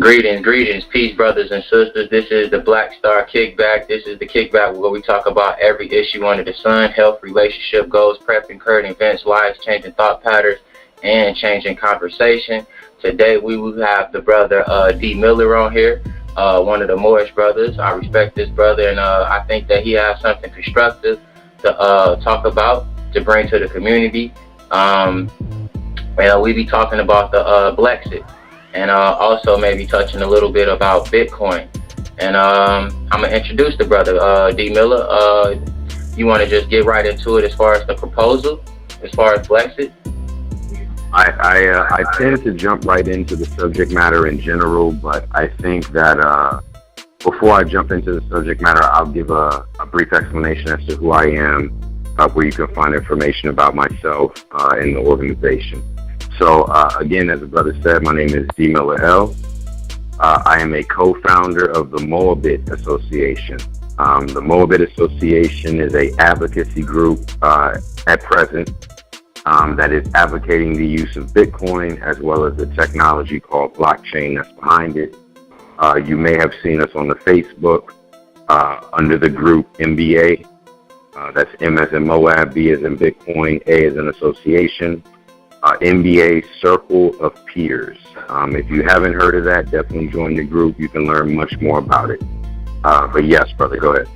Greetings, peace, brothers and sisters. This is the Black Star Kickback. This is the Kickback where we talk about every issue under the sun: health, relationship goals, prepping, current events, lives, changing thought patterns, and changing conversation. Today we will have the brother D Miller on here, one of the Moorish brothers. I respect this brother, and I think that he has something constructive to talk about, to bring to the community. And we be talking about the Blexit. And also maybe touching a little bit about Bitcoin. And I'm going to introduce the brother, D. Miller. You want to just get right into it as far as the proposal, as far as Blexit? I tend to jump right into the subject matter in general, but I think that before I jump into the subject matter, I'll give a brief explanation as to who I am, where you can find information about myself and the organization. So, again, as the brother said, my name is D. Miller L. I am a co-founder of the Moabit Association. The Moabit Association is a advocacy group at present that is advocating the use of Bitcoin as well as the technology called blockchain that's behind it. You may have seen us on the Facebook under the group MBA. That's M as in Moab, B as in Bitcoin, A as in association. MBA Circle of Peers. If you haven't heard of that, definitely join the group. You can learn much more about it. But yes, brother, go ahead.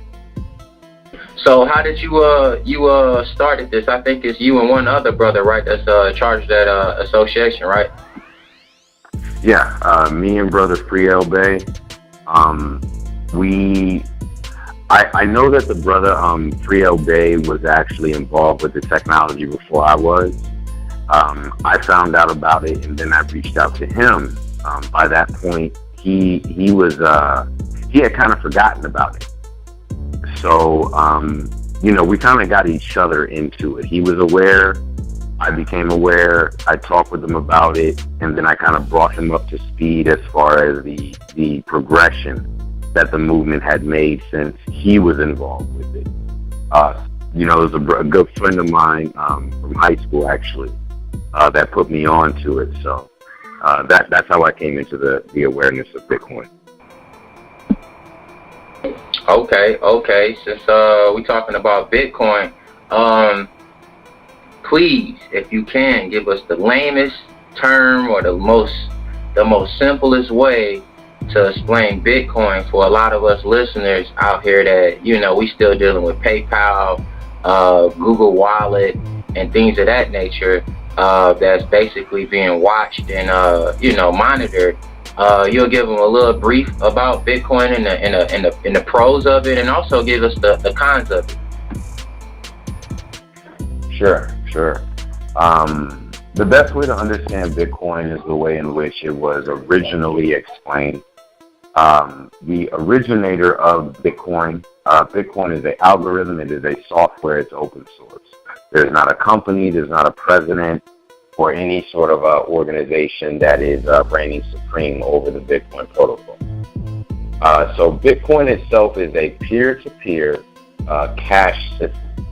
So how did you started this? I think it's you and one other brother, right? That's charged that association, right? Yeah, me and brother Friel Bay. I know that the brother Friel Bay was actually involved with the technology before I was. I found out about it, and then I reached out to him. By that point, he had kind of forgotten about it. So, we kind of got each other into it. He was aware, I became aware, I talked with him about it, and then I kind of brought him up to speed as far as the progression that the movement had made since he was involved with it. It was a good friend of mine from high school, actually. That put me on to it. So that's how I came into the awareness of Bitcoin. Okay. Since we're talking about Bitcoin, please, if you can, give us the lamest term or the most simplest way to explain Bitcoin for a lot of us listeners out here that, we still dealing with PayPal, Google Wallet, and things of that nature. That's basically being watched and monitored. You'll give them a little brief about Bitcoin and the pros of it, and also give us the cons of it. Sure. The best way to understand Bitcoin is the way in which it was originally explained. The originator of Bitcoin is an algorithm. It is a software. It's open source. There's not a company, there's not a president, or any sort of organization that is reigning supreme over the Bitcoin protocol. So Bitcoin itself is a peer-to-peer cash system.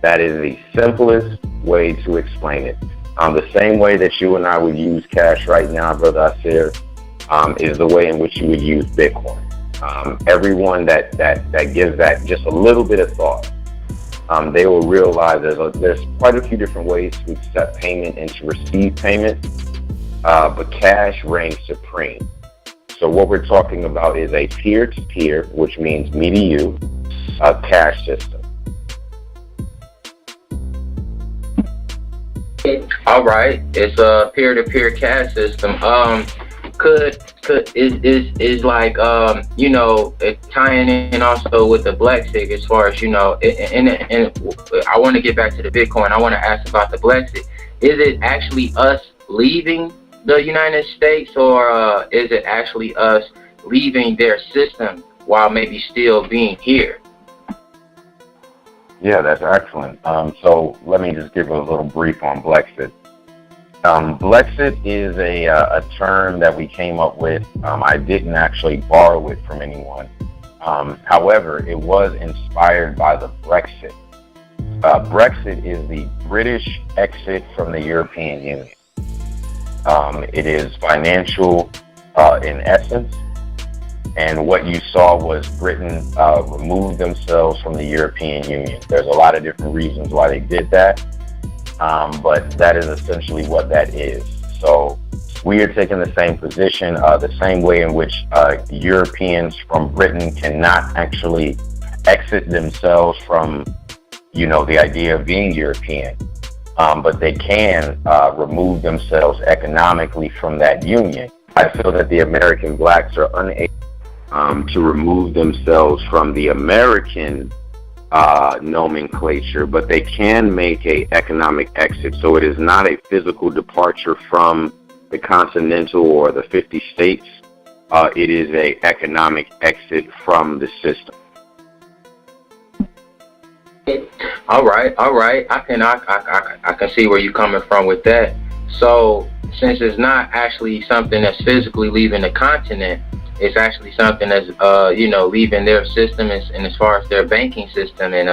That is the simplest way to explain it. The same way that you and I would use cash right now, Brother Asir, is the way in which you would use Bitcoin. Everyone that gives that just a little bit of thought, they will realize there's quite a few different ways to accept payment and to receive payment, but cash reigns supreme. So what we're talking about is a peer-to-peer, which means me to you, cash system. All right, it's a peer-to-peer cash system. Is like tying in also with the Blexit as far as and I want to get back to the Bitcoin. I want to ask about the Blexit. Is it actually us leaving the United States, or is it actually us leaving their system while maybe still being here? Yeah, that's excellent. So let me just give a little brief on Blexit. Blexit is a term that we came up with. I didn't actually borrow it from anyone. However, it was inspired by the Brexit. Brexit is the British exit from the European Union. It is financial, in essence. And what you saw was Britain remove themselves from the European Union. There's a lot of different reasons why they did that, but that is essentially what that is. So we are taking the same position, the same way in which Europeans from Britain cannot actually exit themselves from, the idea of being European, but they can remove themselves economically from that union. I feel that the American blacks are unable to remove themselves from the American nomenclature, but they can make a economic exit. So it is not a physical departure from the continental or the 50 states. It is a economic exit from the system. All right. I can see where you're coming from with that. So since it's not actually something that's physically leaving the continent, it's actually something that's leaving their system and as far as their banking system and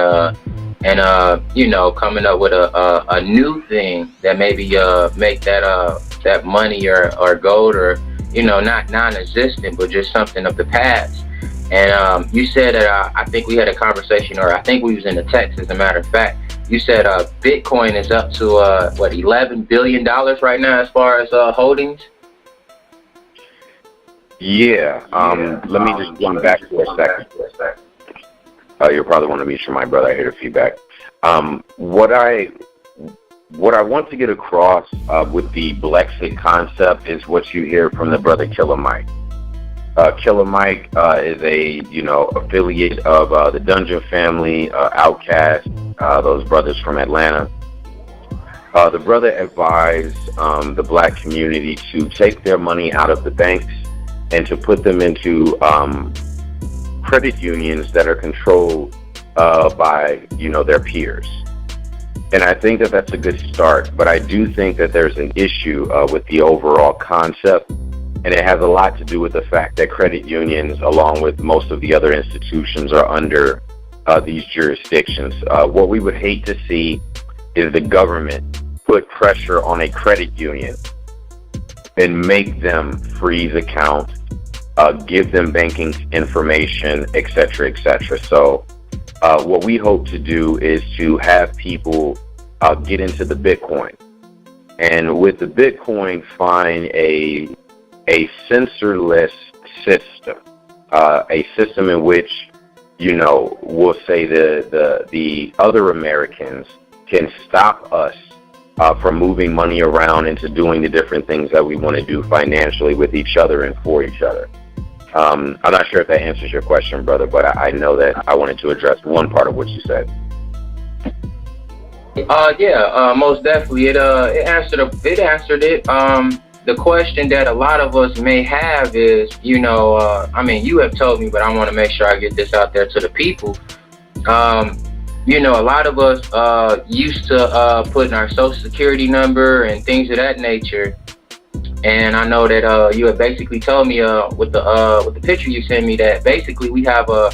coming up with a new thing that maybe make that money or gold or not non-existent, but just something of the past. And you said that I think we had a conversation, or I think we was in the text, as a matter of fact. You said Bitcoin is up to $11 billion right now as far as holdings. Yeah. Let me just jump back for a second. You'll probably want to mute your mic, brother. I hear the feedback. What I want to get across with the Blexit concept is what you hear from the brother Killer Mike. Killer Mike is a affiliate of the Dungeon Family, Outkast, those brothers from Atlanta. The brother advised the black community to take their money out of the banks and to put them into credit unions that are controlled by their peers. And I think that that's a good start, but I do think that there's an issue with the overall concept. And it has a lot to do with the fact that credit unions, along with most of the other institutions, are under these jurisdictions. What we would hate to see is the government put pressure on a credit union and make them freeze accounts, give them banking information, etc., etc. So what we hope to do is to have people get into the Bitcoin. And with the Bitcoin, find a censorless system, a system in which, we'll say the other Americans can stop us from moving money around into doing the different things that we want to do financially with each other and for each other. I'm not sure if that answers your question, brother, but I know that I wanted to address one part of what you said. Most definitely. It answered it. The question that a lot of us may have is, you have told me, but I want to make sure I get this out there to the people. A lot of us used to putting our social security number and things of that nature. And I know that you have basically told me with the picture you sent me that basically we have a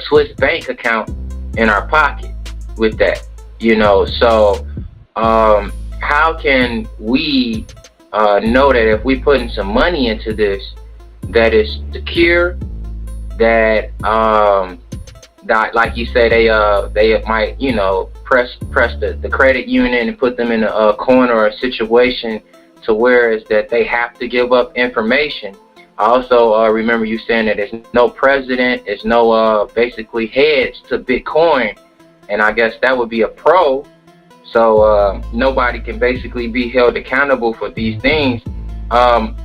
Swiss bank account in our pocket with that. So how can we know that if we putting some money into this, that it's secure, that like you say, they might press the credit union and put them in a corner or a situation to where is that they have to give up information. I also remember you saying that there's no president, there's no basically heads to Bitcoin, and I guess that would be a pro. So nobody can basically be held accountable for these things.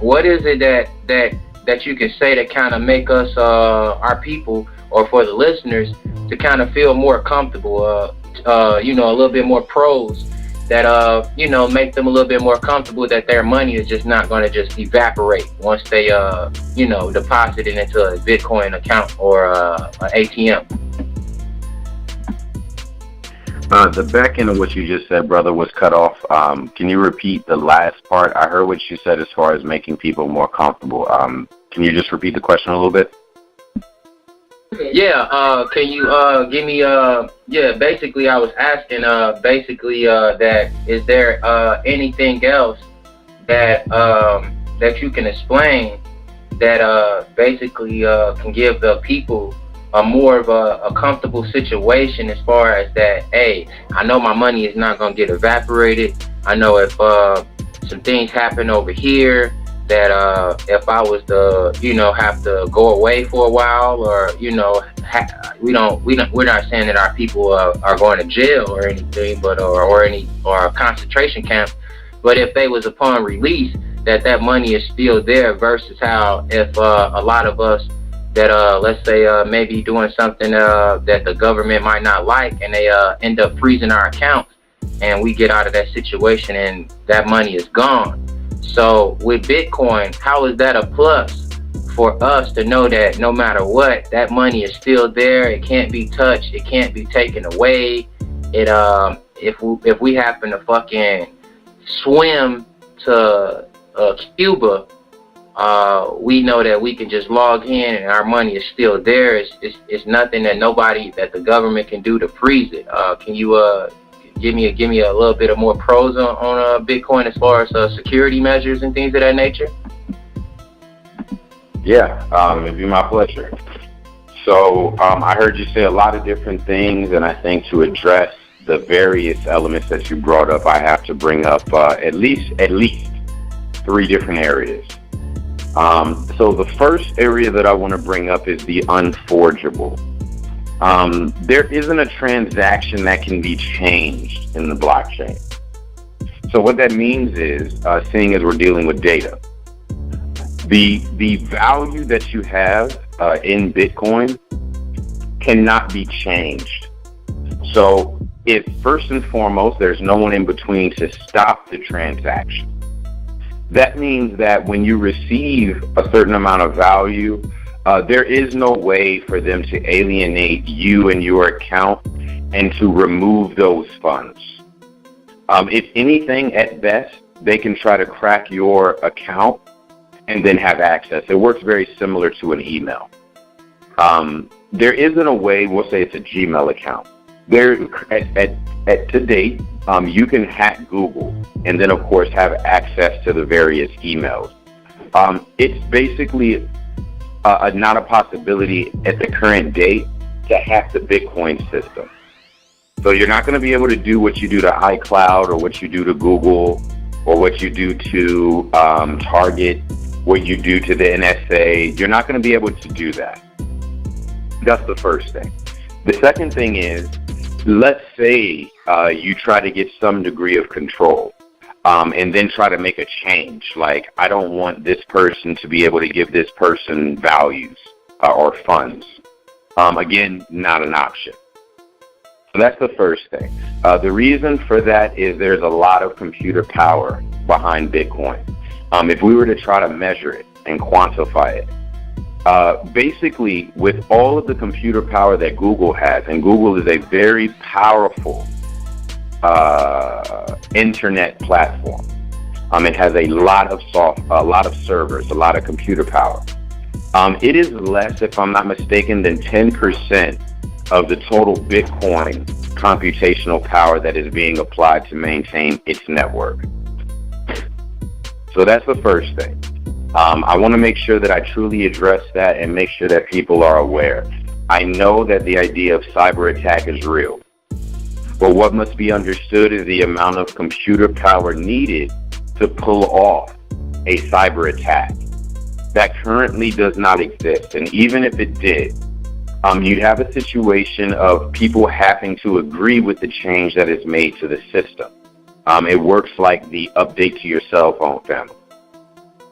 What is it that you can say that kind of make us, our people, or for the listeners, to kind of feel more comfortable, a little bit more pros, that make them a little bit more comfortable that their money is just not going to just evaporate once they deposit it into a Bitcoin account or an ATM. The back end of what you just said, brother, was cut off. Can you repeat the last part? I heard what you said as far as making people more comfortable. Can you just repeat the question a little bit? Yeah, can you give me basically I was asking that is there anything else that that you can explain that basically can give the people a more of a comfortable situation, as far as that, hey, I know my money is not going to get evaporated. I know if some things happen over here, that if I was to, have to go away for a while, or we're not saying that our people are going to jail or anything, but or a concentration camp, but if they was upon release, that money is still there, versus how if a lot of us that let's say maybe doing something that the government might not like, and they end up freezing our accounts, and we get out of that situation and that money is gone. So with Bitcoin, how is that a plus for us to know that no matter what, that money is still there? It can't be touched. It can't be taken away. It if we happen to fucking swim to Cuba, we know that we can just log in and our money is still there. It's nothing that the government can do to freeze it. Can you give me a little bit of more pros on Bitcoin as far as security measures and things of that nature? Yeah, it'd be my pleasure. So I heard you say a lot of different things, and I think to address the various elements that you brought up, I have to bring up at least 3 different areas. So the first area that I want to bring up is the unforgeable. There isn't a transaction that can be changed in the blockchain. So what that means is, seeing as we're dealing with data, the value that you have in Bitcoin cannot be changed. So if first and foremost there's no one in between to stop the transaction, that means that when you receive a certain amount of value, there is no way for them to alienate you and your account and to remove those funds. If anything, at best, they can try to crack your account and then have access. It works very similar to an email. There isn't a way, we'll say it's a Gmail account. To date, you can hack Google and then, of course, have access to the various emails. It's basically not a possibility at the current date to hack the Bitcoin system. So you're not going to be able to do what you do to iCloud, or what you do to Google, or what you do to Target, what you do to the NSA. You're not going to be able to do that. That's the first thing. The second thing is, let's say you try to get some degree of control, and then try to make a change. Like, I don't want this person to be able to give this person values or funds. Again, not an option. So that's the first thing. The reason for that is there's a lot of computer power behind Bitcoin. If we were to try to measure it and quantify it, basically with all of the computer power that Google has, and Google is a very powerful internet platform. It has a lot of servers, a lot of computer power. It is less, if I'm not mistaken, than 10% of the total Bitcoin computational power that is being applied to maintain its network. So that's the first thing. I want to make sure that I truly address that and make sure that people are aware. I know that the idea of cyber attack is real, but what must be understood is the amount of computer power needed to pull off a cyber attack. That currently does not exist, and even if it did, you'd have a situation of people having to agree with the change that is made to the system. It works like the update to your cell phone family.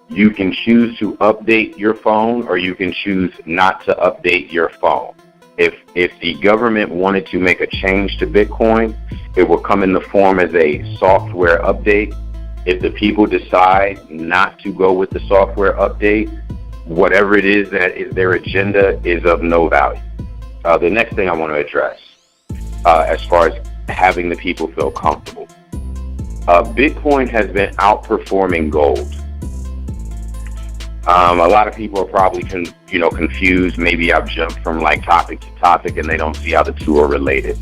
You can choose to update your phone, or you can choose not to update your phone. If the government wanted to make a change to Bitcoin, it will come in the form as a software update. If the people decide not to go with the software update, whatever it is that is their agenda is of no value. The next thing I want to address, as far as having the people feel comfortable, Bitcoin has been outperforming gold. A lot of people are probably confused. Maybe I've jumped from like topic to topic and they don't see how the two are related.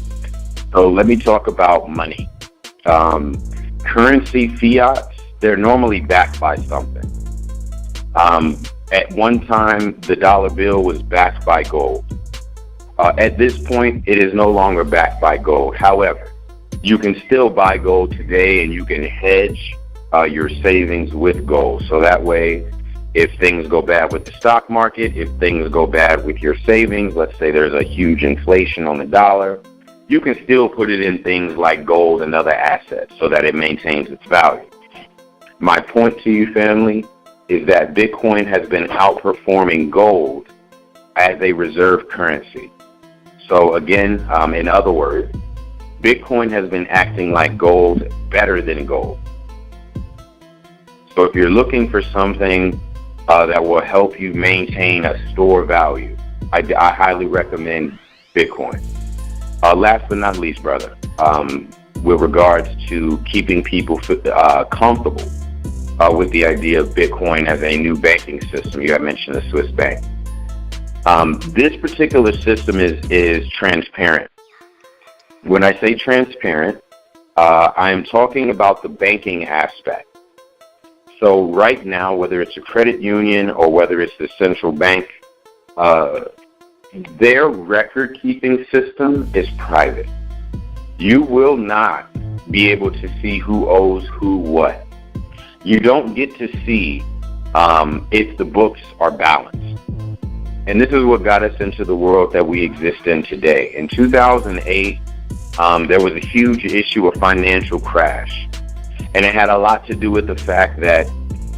So let me talk about money. Currency, fiat, they're normally backed by something. At one time, the dollar bill was backed by gold. At this point, it is no longer backed by gold. However, you can still buy gold today, and you can hedge your savings with gold. So that way, if things go bad with the stock market, if things go bad with your savings, let's say there's a huge inflation on the dollar, you can still put it in things like gold and other assets so that it maintains its value. My point to you, family, is that Bitcoin has been outperforming gold as a reserve currency. So again, in other words, Bitcoin has been acting like gold better than gold. So if you're looking for something that will help you maintain a store value, I highly recommend Bitcoin. Last but not least, brother, with regards to keeping people comfortable with the idea of Bitcoin as a new banking system, you have mentioned the Swiss bank. This particular system is transparent. When I say transparent, I am talking about the banking aspect. So right now, whether it's a credit union or whether it's the central bank, their record-keeping system is private. You will not be able to see who owes who what. You don't get to see if the books are balanced. And this is what got us into the world that we exist in today. In 2008, there was a huge issue of financial crash. And it had a lot to do with the fact that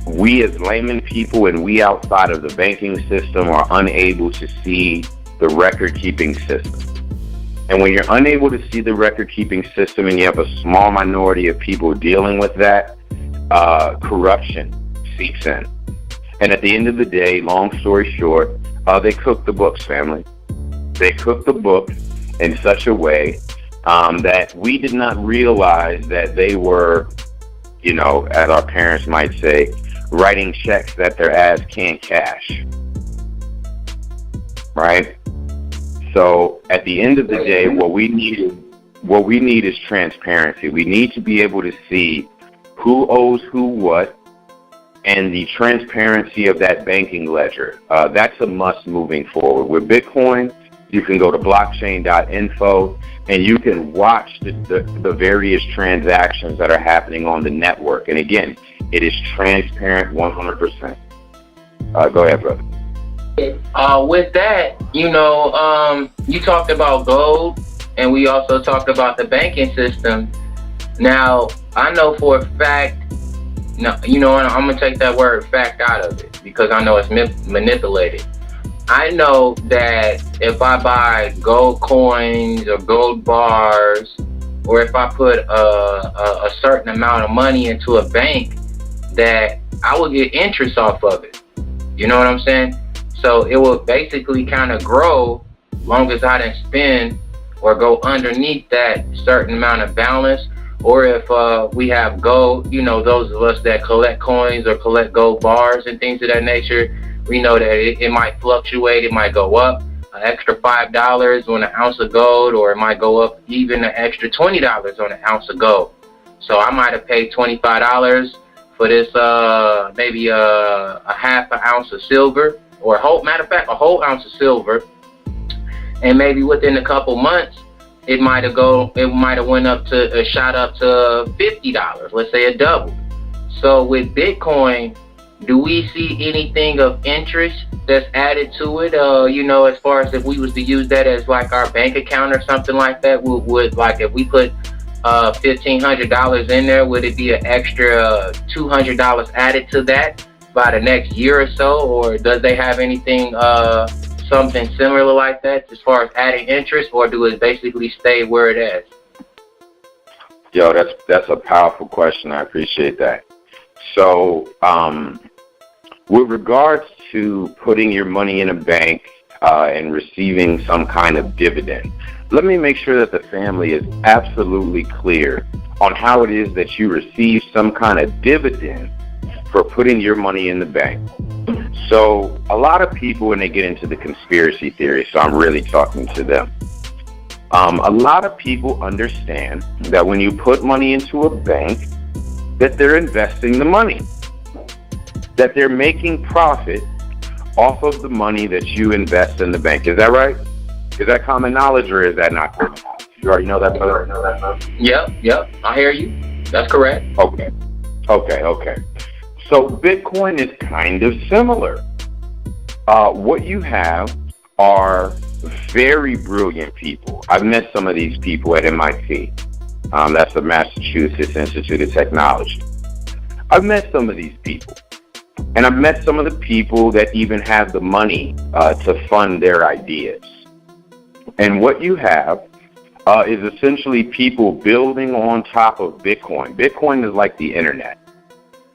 we as layman people and we outside of the banking system are unable to see the record-keeping system. And when you're unable to see the record-keeping system and you have a small minority of people dealing with that, corruption seeps in. And at the end of the day, long story short, they cooked the books, family. They cooked the books in such a way that we did not realize that they were, you know, as our parents might say, writing checks that their ass can't cash. Right? So at the end of the day, what we need is transparency. We need to be able to see who owes who what and the transparency of that banking ledger. That's a must moving forward. With Bitcoin, you can go to blockchain.info and you can watch the various transactions that are happening on the network. And again, it is transparent 100%. Go ahead, brother. With that, you know, you talked about gold, and we also talked about the banking system. Now, I know for a fact, you know, I'm going to take that word fact out of it because I know it's manipulated. I know that if I buy gold coins or gold bars, or if I put a certain amount of money into a bank, that I will get interest off of it. You know what I'm saying? So it will basically kind of grow long as I didn't spend or go underneath that certain amount of balance. Or if we have gold, you know, those of us that collect coins or collect gold bars and things of that nature, we know that it might fluctuate. It might go up an extra $5 on an ounce of gold, or it might go up even an extra $20 on an ounce of gold. So I might have paid $25 for this, maybe a half an ounce of silver, or a whole ounce of silver, and maybe within a couple months, it might have shot up to $50. Let's say it doubled. So with Bitcoin, do we see anything of interest that's added to it? You know, as far as if we was to use that as like our bank account or something like that, would like if we put $1,500 in there, would it be an extra $200 added to that by the next year or so? Or does they have anything something similar like that as far as adding interest, or do it basically stay where it is? Yo, that's a powerful question. I appreciate that. So with regards to putting your money in a bank and receiving some kind of dividend, let me make sure that the family is absolutely clear on how it is that you receive some kind of dividend for putting your money in the bank. So a lot of people, when they get into the conspiracy theory, so I'm really talking to them, a lot of people understand that when you put money into a bank, that they're investing the money, that they're making profit off of the money that you invest in the bank. Is that right? Is that common knowledge or is that not common knowledge? You already know that, brother? Yep. I hear you. That's correct. Okay. So Bitcoin is kind of similar. What you have are very brilliant people. I've met some of these people at MIT. That's the Massachusetts Institute of Technology. I've met some of these people. And I've met some of the people that even have the money to fund their ideas. And what you have is essentially people building on top of Bitcoin. Bitcoin is like the internet.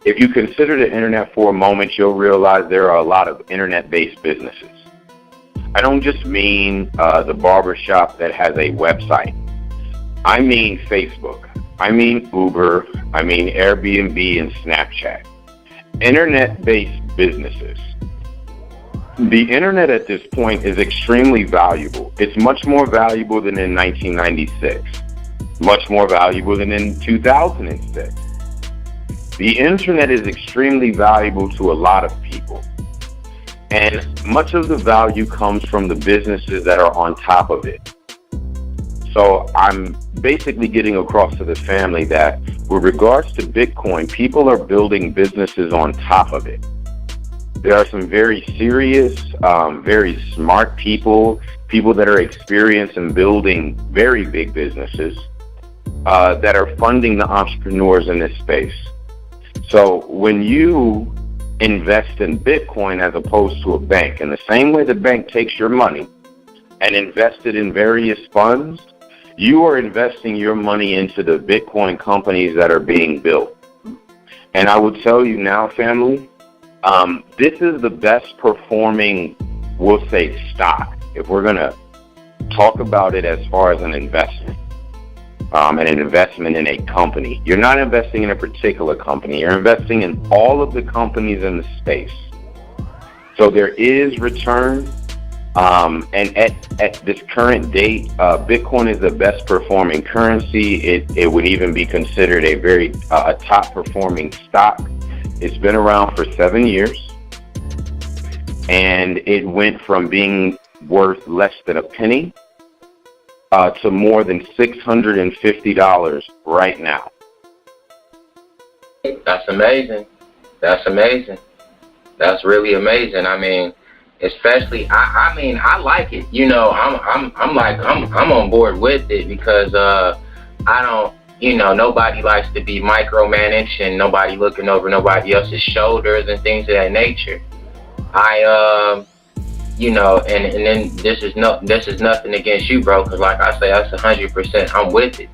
If you consider the internet for a moment, you'll realize there are a lot of internet-based businesses. I don't just mean the barbershop that has a website. I mean Facebook. I mean Uber. I mean Airbnb and Snapchat. Internet-based businesses. The internet at this point is extremely valuable. It's much more valuable than in 1996. Much more valuable than in 2006. The internet is extremely valuable to a lot of people. And much of the value comes from the businesses that are on top of it. So I'm basically getting across to the family that with regards to Bitcoin, people are building businesses on top of it. There are some very serious, very smart people that are experienced in building very big businesses that are funding the entrepreneurs in this space. So when you invest in Bitcoin as opposed to a bank, in the same way the bank takes your money and invests it in various funds, you are investing your money into the Bitcoin companies that are being built. And I will tell you now, family, this is the best performing, we'll say, stock. If we're going to talk about it as far as an investment in a company. You're not investing in a particular company. You're investing in all of the companies in the space. So there is return. And at this current date, Bitcoin is the best performing currency. It would even be considered a top performing stock. It's been around for 7 years, and it went from being worth less than a penny to more than $650 right now. That's amazing. That's really amazing. I mean, especially, I like it. You know, I'm on board with it because I don't. You know, nobody likes to be micromanaged and nobody looking over nobody else's shoulders and things of that nature. You know, and then this is nothing against you, bro, because like I say, that's 100%. I'm with it.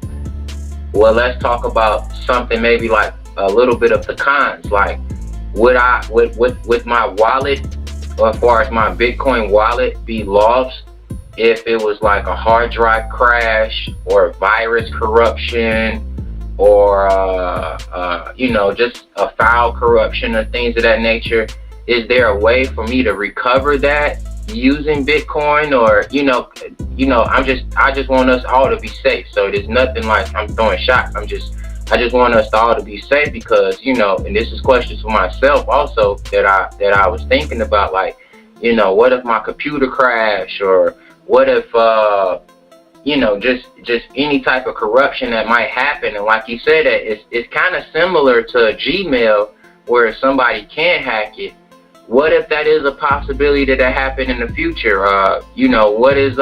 Well, let's talk about something maybe like a little bit of the cons. Like, would my wallet, or as far as my Bitcoin wallet, be lost if it was like a hard drive crash or virus corruption or you know, just a file corruption or things of that nature? Is there a way for me to recover that using Bitcoin? Or you know, I just want us all to be safe. So there's nothing like I'm throwing shots. I just want us all to be safe because, you know, and this is questions for myself also that I was thinking about, like, you know, what if my computer crash, or what if you know, just any type of corruption that might happen. And like you said, it's kind of similar to Gmail, where somebody can hack it. What if that is a possibility that happen in the future? You know, what is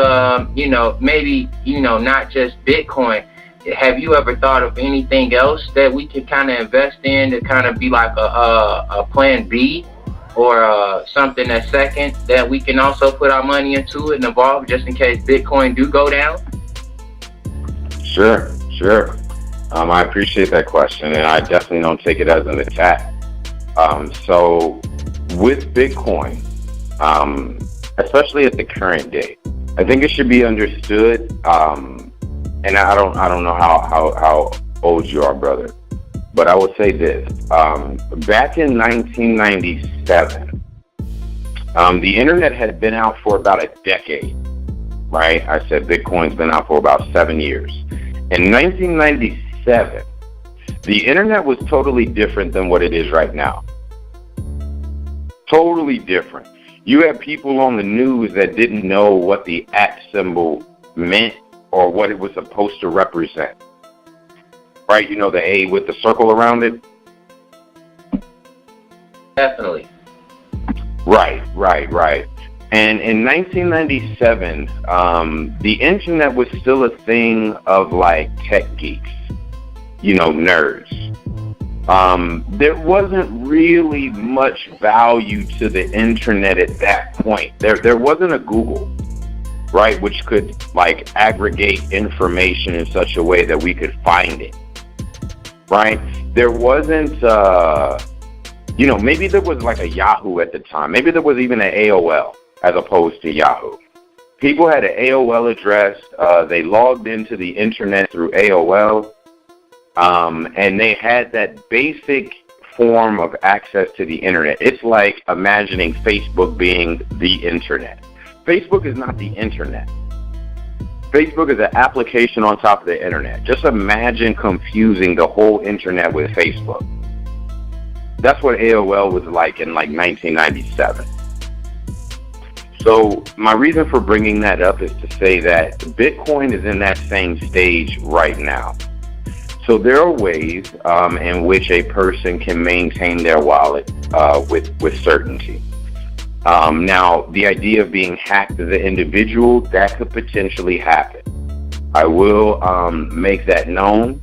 you know, maybe, you know, not just Bitcoin. Have you ever thought of anything else that we could kind of invest in to kind of be like a plan B, or something that's second that we can also put our money into it and evolve just in case Bitcoin do go down? Sure. I appreciate that question, and I definitely don't take it as an attack. So with Bitcoin, especially at the current day, I think it should be understood, and I don't know how old you are, brother, but I will say this. Back in 1997, the internet had been out for about a decade, right? I said Bitcoin's been out for about 7 years. In 1997, the internet was totally different than what it is right now. Totally different. You had people on the news that didn't know what the @ symbol meant or what it was supposed to represent. Right? You know, the A with the circle around it? Definitely. Right. And in 1997, the internet was still a thing of like tech geeks, you know, nerds. There wasn't really much value to the internet at that point. There wasn't a Google, right, which could like aggregate information in such a way that we could find it, right? There wasn't, you know, maybe there was like a Yahoo at the time. Maybe there was even an AOL as opposed to Yahoo. People had an AOL address. They logged into the internet through AOL. And they had that basic form of access to the internet. It's like imagining Facebook being the internet. Facebook is not the internet. Facebook is an application on top of the internet. Just imagine confusing the whole internet with Facebook. That's what AOL was like in like 1997. So my reason for bringing that up is to say that Bitcoin is in that same stage right now. So there are ways in which a person can maintain their wallet with certainty. Now, the idea of being hacked as an individual, that could potentially happen. I will make that known,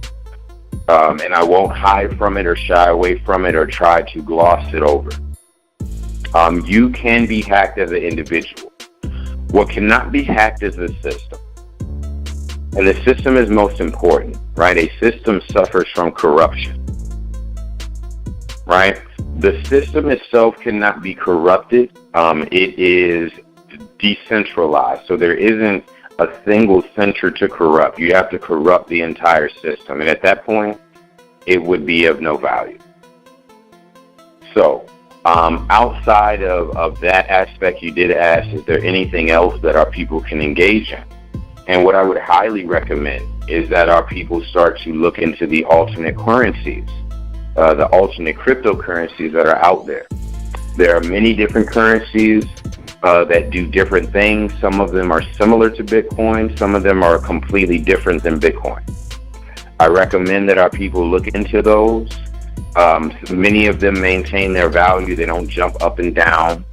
and I won't hide from it or shy away from it or try to gloss it over. You can be hacked as an individual. What cannot be hacked is the system. And the system is most important, right? A system suffers from corruption, right? The system itself cannot be corrupted. It is decentralized. So there isn't a single center to corrupt. You have to corrupt the entire system. And at that point, it would be of no value. So outside of that aspect, you did ask, is there anything else that our people can engage in? And what I would highly recommend is that our people start to look into the alternate currencies, the alternate cryptocurrencies that are out there. There are many different currencies that do different things. Some of them are similar to Bitcoin. Some of them are completely different than Bitcoin. I recommend that our people look into those. Many of them maintain their value. They don't jump up and down.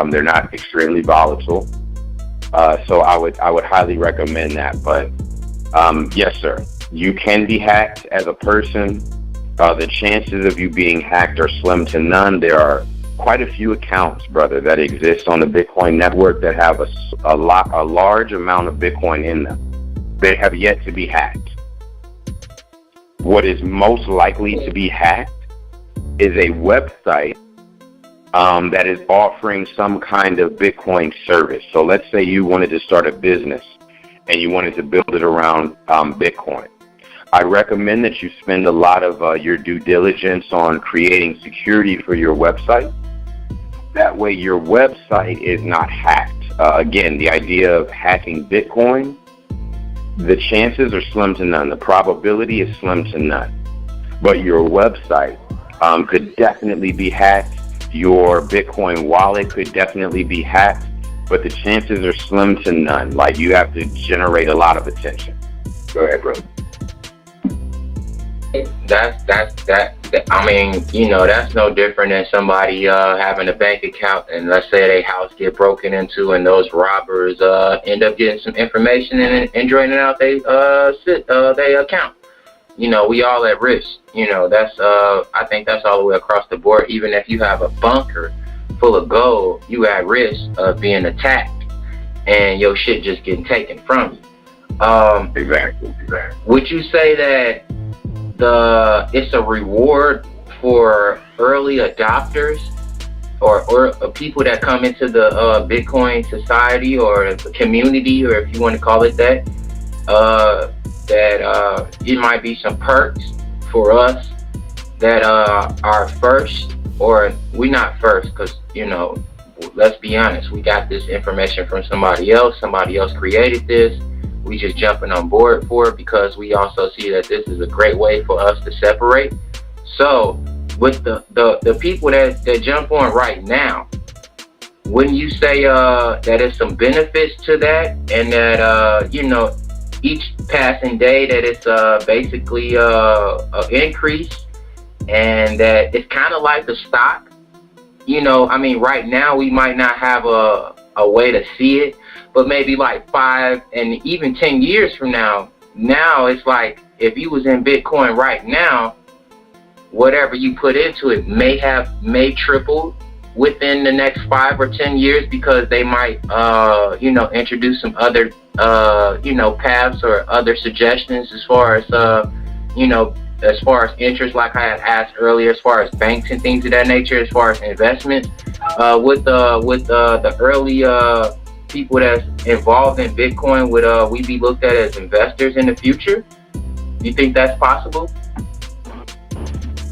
They're not extremely volatile. So I would highly recommend that. But yes, sir, you can be hacked as a person. The chances of you being hacked are slim to none. There are quite a few accounts, brother, that exist on the Bitcoin network that have a large amount of Bitcoin in them. They have yet to be hacked. What is most likely to be hacked is a website that is offering some kind of Bitcoin service. So let's say you wanted to start a business and you wanted to build it around Bitcoin. I recommend that you spend a lot of your due diligence on creating security for your website. That way your website is not hacked. Again, the idea of hacking Bitcoin, the chances are slim to none. The probability is slim to none. But your website could definitely be hacked. Your Bitcoin wallet could definitely be hacked, but the chances are slim to none. Like, you have to generate a lot of attention. Go ahead, bro. I mean, you know, that's no different than somebody having a bank account and let's say their house get broken into and those robbers end up getting some information and draining out their account. You know, we all at risk. You know, that's I think that's all the way across the board. Even if you have a bunker full of gold, you at risk of being attacked and your shit just getting taken from you. Exactly. Would you say that it's a reward for early adopters or people that come into the Bitcoin society or the community, or if you want to call it that, that it might be some perks for us that are first, or we not first, because, you know, let's be honest, we got this information from somebody else created this. We just jumping on board for it because we also see that this is a great way for us to separate. So with the people that jump on right now, wouldn't you say that there's some benefits to that, and that each passing day that it's basically an increase, and that it's kind of like the stock? I mean, right now we might not have a way to see it, but maybe like 5 and even 10 years from now it's like if you was in Bitcoin right now, whatever you put into it may triple within the next 5 or 10 years, because they might introduce some other paths or other suggestions as far as as far as interest, like I had asked earlier, as far as banks and things of that nature, as far as investments, with the early people that's involved in Bitcoin, would we be looked at as investors in the future? Do you think that's possible?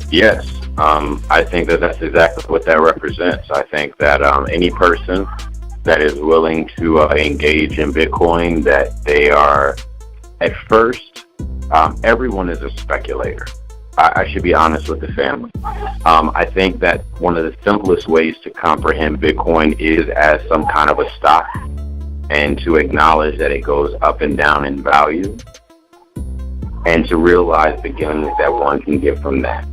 Yes. I think that that's exactly what that represents. I think that any person that is willing to engage in Bitcoin, that they are, at first, everyone is a speculator. I should be honest with the family. I think that one of the simplest ways to comprehend Bitcoin is as some kind of a stock, and to acknowledge that it goes up and down in value, and to realize the gains that one can get from that.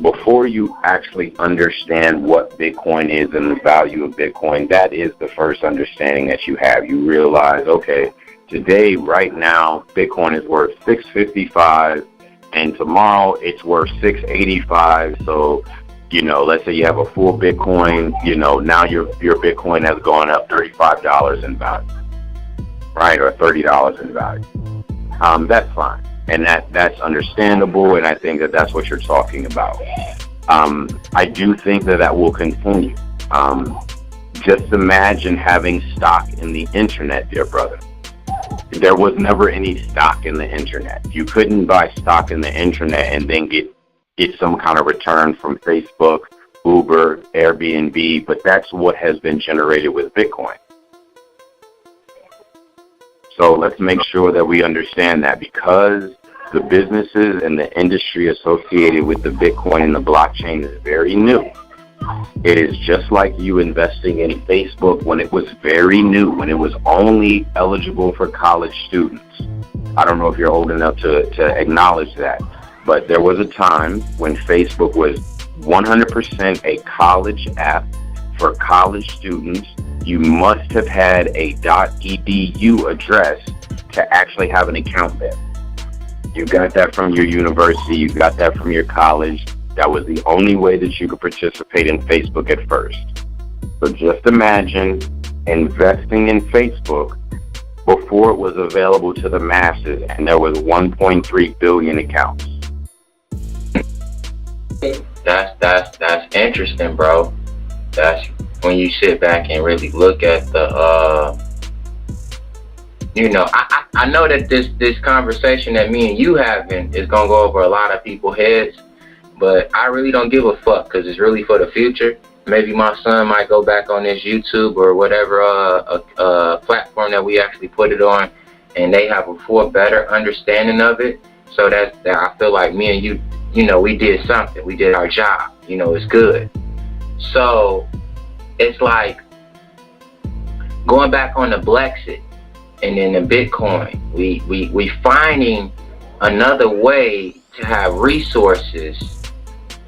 Before you actually understand what Bitcoin is and the value of Bitcoin, that is the first understanding that you have. You realize, okay, today, right now, Bitcoin is worth $655, and tomorrow it's worth $685. So, let's say you have a full Bitcoin, now your Bitcoin has gone up $35 in value, right, or $30 in value. That's fine. And that's understandable, and I think that that's what you're talking about. I do think that will continue. Just imagine having stock in the internet, dear brother. There was never any stock in the internet. You couldn't buy stock in the internet and then get some kind of return from Facebook, Uber, Airbnb, but that's what has been generated with Bitcoin. So let's make sure that we understand that, because the businesses and the industry associated with the Bitcoin and the blockchain is very new. It is just like you investing in Facebook when it was very new, when it was only eligible for college students. I don't know if you're old enough to acknowledge that, but there was a time when Facebook was 100% a college app for college students. You must have had a .edu address to actually have an account there. You got that from your university, you got that from your college. That was the only way that you could participate in Facebook at first. So just imagine investing in Facebook before it was available to the masses, and there was 1.3 billion accounts. That's interesting, bro. That's when you sit back and really look at the I know that this conversation that me and you having is gonna go over a lot of people's heads, but I really don't give a fuck, because it's really for the future. Maybe my son might go back on this YouTube or whatever platform that we actually put it on, and they have a full better understanding of it. So that I feel like me and you, we did something. We did our job. It's good. So it's like going back on the Blexit and then the Bitcoin. We finding another way to have resources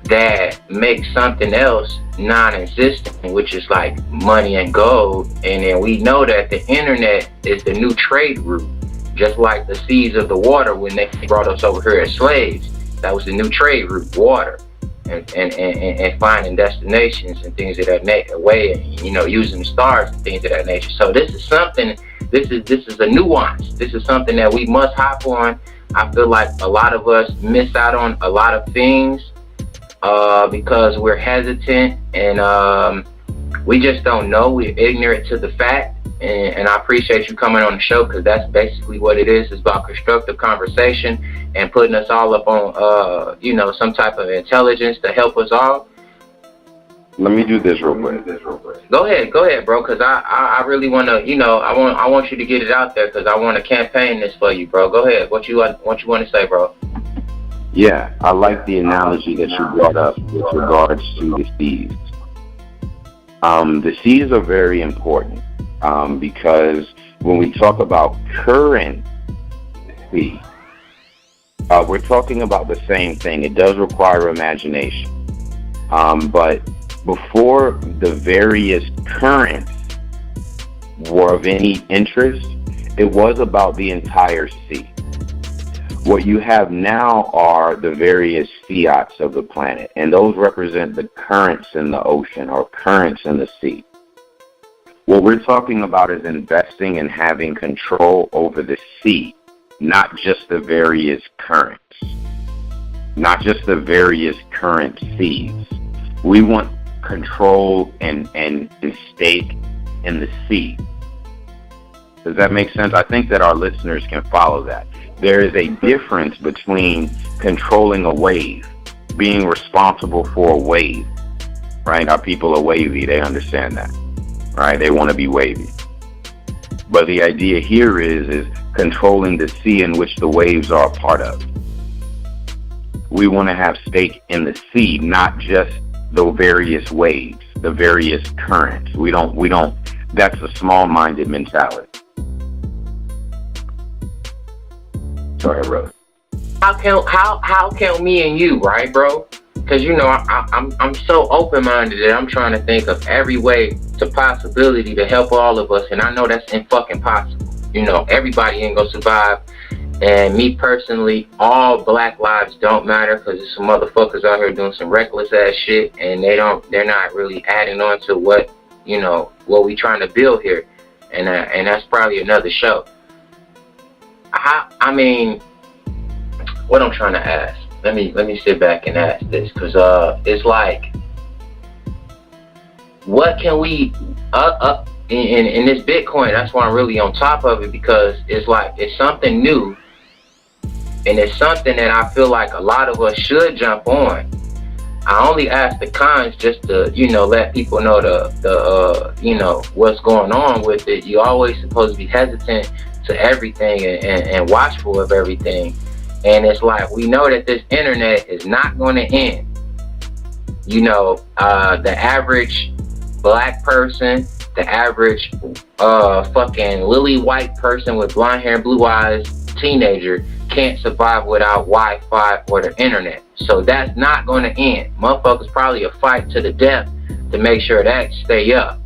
that make something else non-existent, which is like money and gold. And then we know that the internet is the new trade route, just like the seas of the water when they brought us over here as slaves. That was the new trade route, water, and finding destinations and things of that way, and using the stars and things of that nature. So this is something. This is a nuance. This is something that we must hop on. I feel like a lot of us miss out on a lot of things because we're hesitant, and we just don't know. We're ignorant to the fact. And I appreciate you coming on the show, because that's basically what it is. It's about constructive conversation and putting us all up on, some type of intelligence to help us all. Let me do this real quick. Go ahead, bro, because I really want to, I want you to get it out there, because I want to campaign this for you, bro. Go ahead. What you want to say, bro? Yeah, I like the analogy that you brought up with regards to the seas. The C's are very important because when we talk about currency, we're talking about the same thing. It does require imagination. But before the various currents were of any interest, it was about the entire sea. What you have now are the various fiats of the planet, and those represent the currents in the ocean or currents in the sea. What we're talking about is investing and having control over the sea, not just the various currents, not just the various current seas. We want control and stake in the sea. Does that make sense? I think that our listeners can follow that. There is a difference between controlling a wave, being responsible for a wave, right? Our people are wavy. They understand that, right? They want to be wavy. But the idea here is controlling the sea in which the waves are a part of. We want to have stake in the sea, not just the various waves, the various currents. We don't, that's a small-minded mentality. Sorry, brother. How can me and you, right, bro? Because I'm so open-minded that I'm trying to think of every way to possibility to help all of us, and I know that's fucking possible. Everybody ain't gonna survive, and me personally, all black lives don't matter because there's some motherfuckers out here doing some reckless ass shit, and they're not really adding on to what we trying to build here, and that's probably another show. What I'm trying to ask. Let me sit back and ask this, because it's like, what can we in this Bitcoin? That's why I'm really on top of it, because it's like it's something new, and it's something that I feel like a lot of us should jump on. I only ask the cons just to let people know the what's going on with it. You're always supposed to be hesitant to everything and watchful of everything. And it's like, we know that this internet is not going to end. The average black person, the average fucking lily white person with blonde hair and blue eyes, teenager, can't survive without Wi-Fi or the internet. So that's not going to end. Motherfuckers probably a fight to the death to make sure that stay up.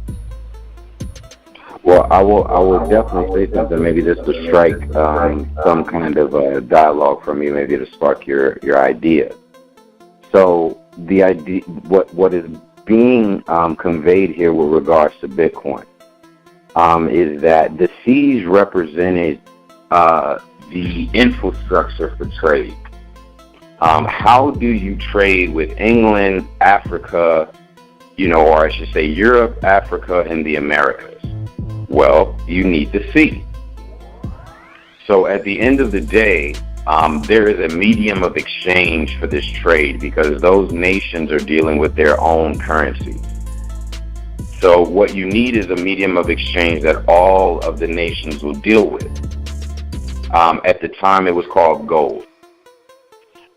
Well, I will definitely say something. Maybe this will strike some kind of dialogue from you, maybe to spark your idea. So the idea, what is being conveyed here with regards to Bitcoin is that the C's represented the infrastructure for trade. How do you trade with England, Africa, or I should say Europe, Africa, and the Americas? Well, you need the sea. So at the end of the day, there is a medium of exchange for this trade because those nations are dealing with their own currency. So what you need is a medium of exchange that all of the nations will deal with. At the time, it was called gold.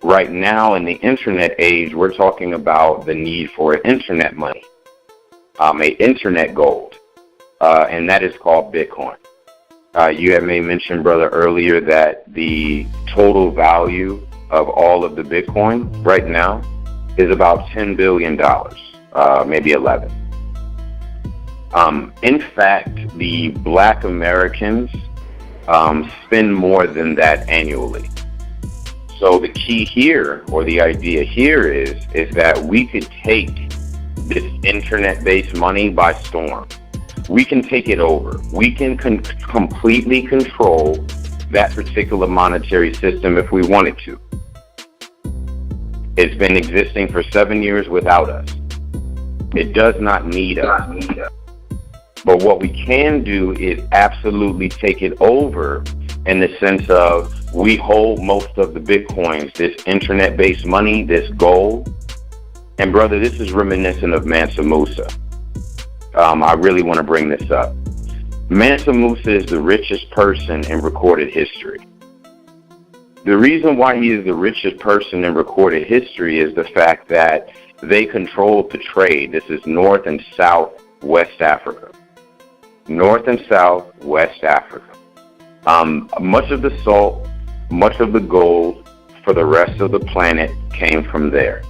Right now, in the internet age, we're talking about the need for internet money, internet gold. And that is called Bitcoin. You had mentioned, brother, earlier that the total value of all of the Bitcoin right now is about $10 billion, maybe 11. In fact, the black Americans spend more than that annually. So the key here, or the idea here is that we could take this internet-based money by storm. We can take it over. We can completely control that particular monetary system if we wanted to. It's been existing for 7 years without us. It does not need us. But what we can do is absolutely take it over in the sense of we hold most of the Bitcoins, this internet-based money, this gold. And brother, this is reminiscent of Mansa Musa. I really want to bring this up. Mansa Musa is the richest person in recorded history. The reason why he is the richest person in recorded history is the fact that they controlled the trade. This is North and South West Africa. North and South, West Africa. Much of the salt, much of the gold for the rest of the planet came from there.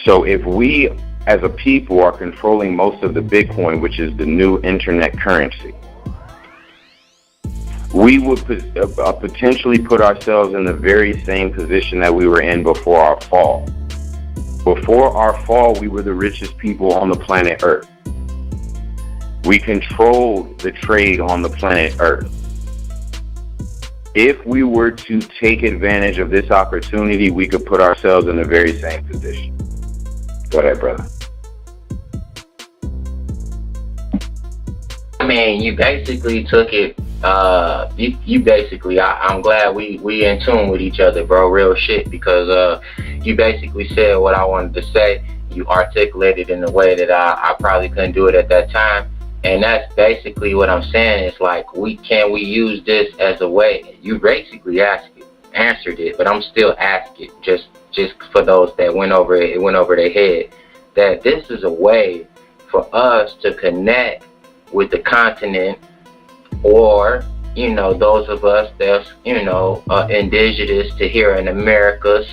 So if we as a people are controlling most of the Bitcoin, which is the new internet currency, we would potentially put ourselves in the very same position that we were in before our fall. Before our fall, we were the richest people on the planet Earth. We controlled the trade on the planet Earth. If we were to take advantage of this opportunity, we could put ourselves in the very same position. Go ahead, brother. I mean, you basically took it. You basically. I'm glad we in tune with each other, bro. Real shit, because you basically said what I wanted to say. You articulated in a way that I probably couldn't do it at that time, and that's basically what I'm saying. It's like, can we use this as a way? You basically answered it, but I'm still asking, just for those that went over their head, that this is a way for us to connect with the continent, or those of us that's indigenous to here in Americas,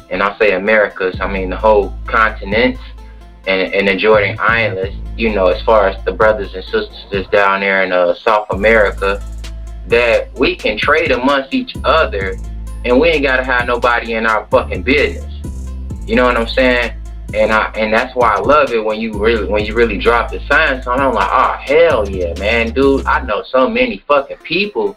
and I say Americas, I mean the whole continents and the Jordan Islands, as far as the brothers and sisters that's down there in South America, that we can trade amongst each other, and we ain't gotta have nobody in our fucking business. You know what I'm saying? And that's why I love it when you really drop the science on. I'm like, oh hell yeah, man, dude. I know so many fucking people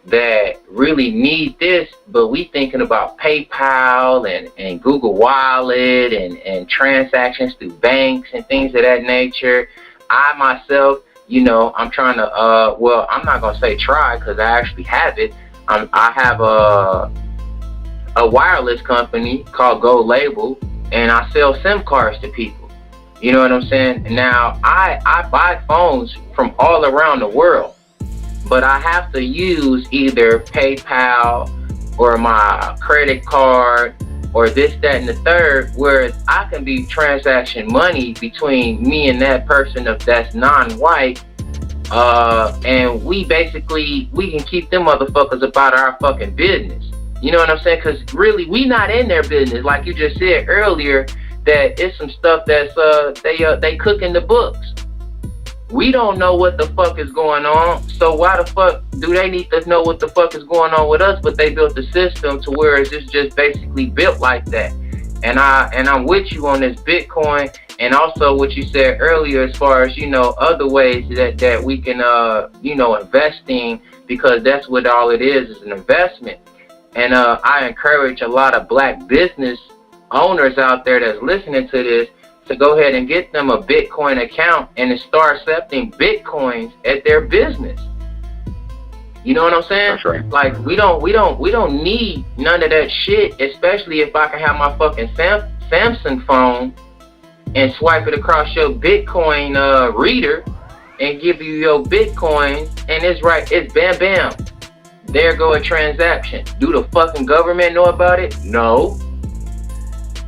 that really need this, but we thinking about PayPal and Google Wallet and transactions through banks and things of that nature. I myself, I'm trying to well, I'm not gonna say try, because I actually have it. I have a wireless company called Go Label, and I sell SIM cards to people. You know what I'm saying? Now, I buy phones from all around the world, but I have to use either PayPal or my credit card or this, that, and the third, where I can be transaction money between me and that person that's non-white, and we can keep them motherfuckers about our fucking business. You know what I'm saying? Because really, we not in their business. Like you just said earlier, that it's some stuff that's they cook in the books. We don't know what the fuck is going on. So why the fuck do they need to know what the fuck is going on with us? But they built the system to where it's just basically built like that. And I'm with you on this Bitcoin, and also what you said earlier as far as other ways that we can investing, because that's what all it is an investment. And I encourage a lot of black business owners out there that's listening to this to go ahead and get them a Bitcoin account and to start accepting Bitcoins at their business. You know what I'm saying? That's right. Like we don't need none of that shit, especially if I can have my fucking Samsung phone and swipe it across your Bitcoin reader and give you your Bitcoin, and it's bam bam. There go a transaction. Do the fucking government know about it? No.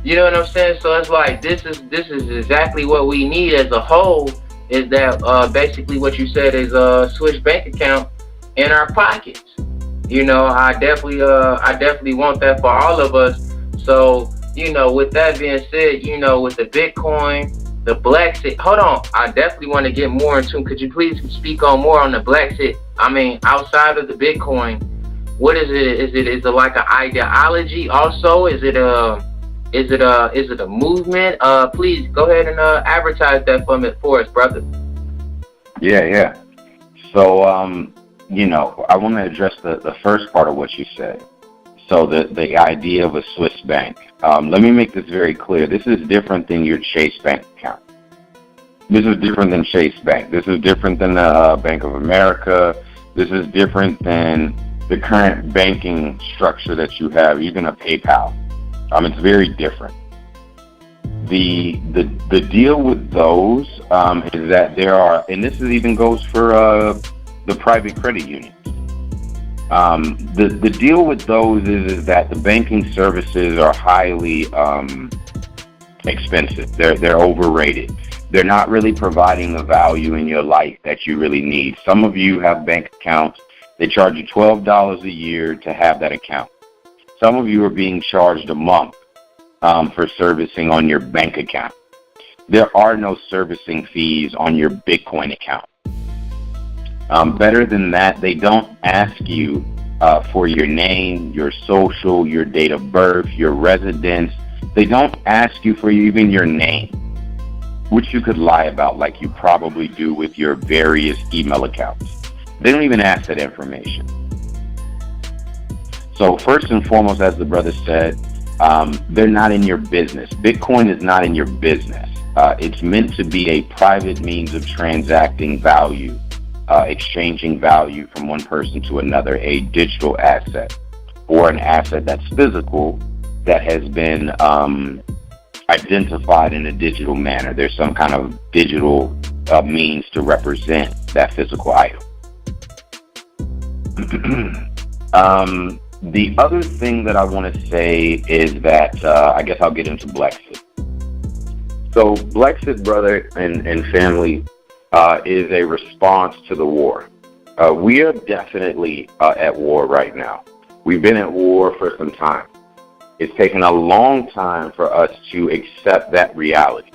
You know what I'm saying? So it's like, this is exactly what we need as a whole, is that basically what you said is a switch bank account in our pockets. I definitely want that for all of us. So, with that being said, with the Bitcoin, the Blackset, hold on, I definitely want to get more into. Could you please speak on more on the Blackset? I mean, outside of the Bitcoin, what is it? Is it like an ideology also? Is it a movement? Please go ahead and advertise that for us, brother. Yeah. So, I want to address the first part of what you said. So the idea of a Swiss bank. Let me make this very clear. This is different than your Chase Bank account. This is different than Chase Bank. This is different than the Bank of America. This is different than the current banking structure that you have, even a PayPal. It's very different. The deal with those is that there are, and this even goes for the private credit unions. The deal with those is that the banking services are highly expensive. They're overrated. They're not really providing the value in your life that you really need. Some of you have bank accounts. They charge you $12 a year to have that account. Some of you are being charged a month for servicing on your bank account. There are no servicing fees on your Bitcoin account. Better than that, they don't ask you for your name, your social, your date of birth, your residence. They don't ask you for even your name, which you could lie about like you probably do with your various email accounts. They don't even ask that information. So first and foremost, as the brother said, they're not in your business. Bitcoin is not in your business. It's meant to be a private means of transacting value, exchanging value from one person to another, a digital asset or an asset that's physical that has been identified in a digital manner. There's some kind of digital means to represent that physical item. The other thing that I want to say is that I guess I'll get into Blexit. So Blexit, brother and family, is a response to the war. We are definitely at war right now. We've been at war for some time. It's taken a long time for us to accept that reality.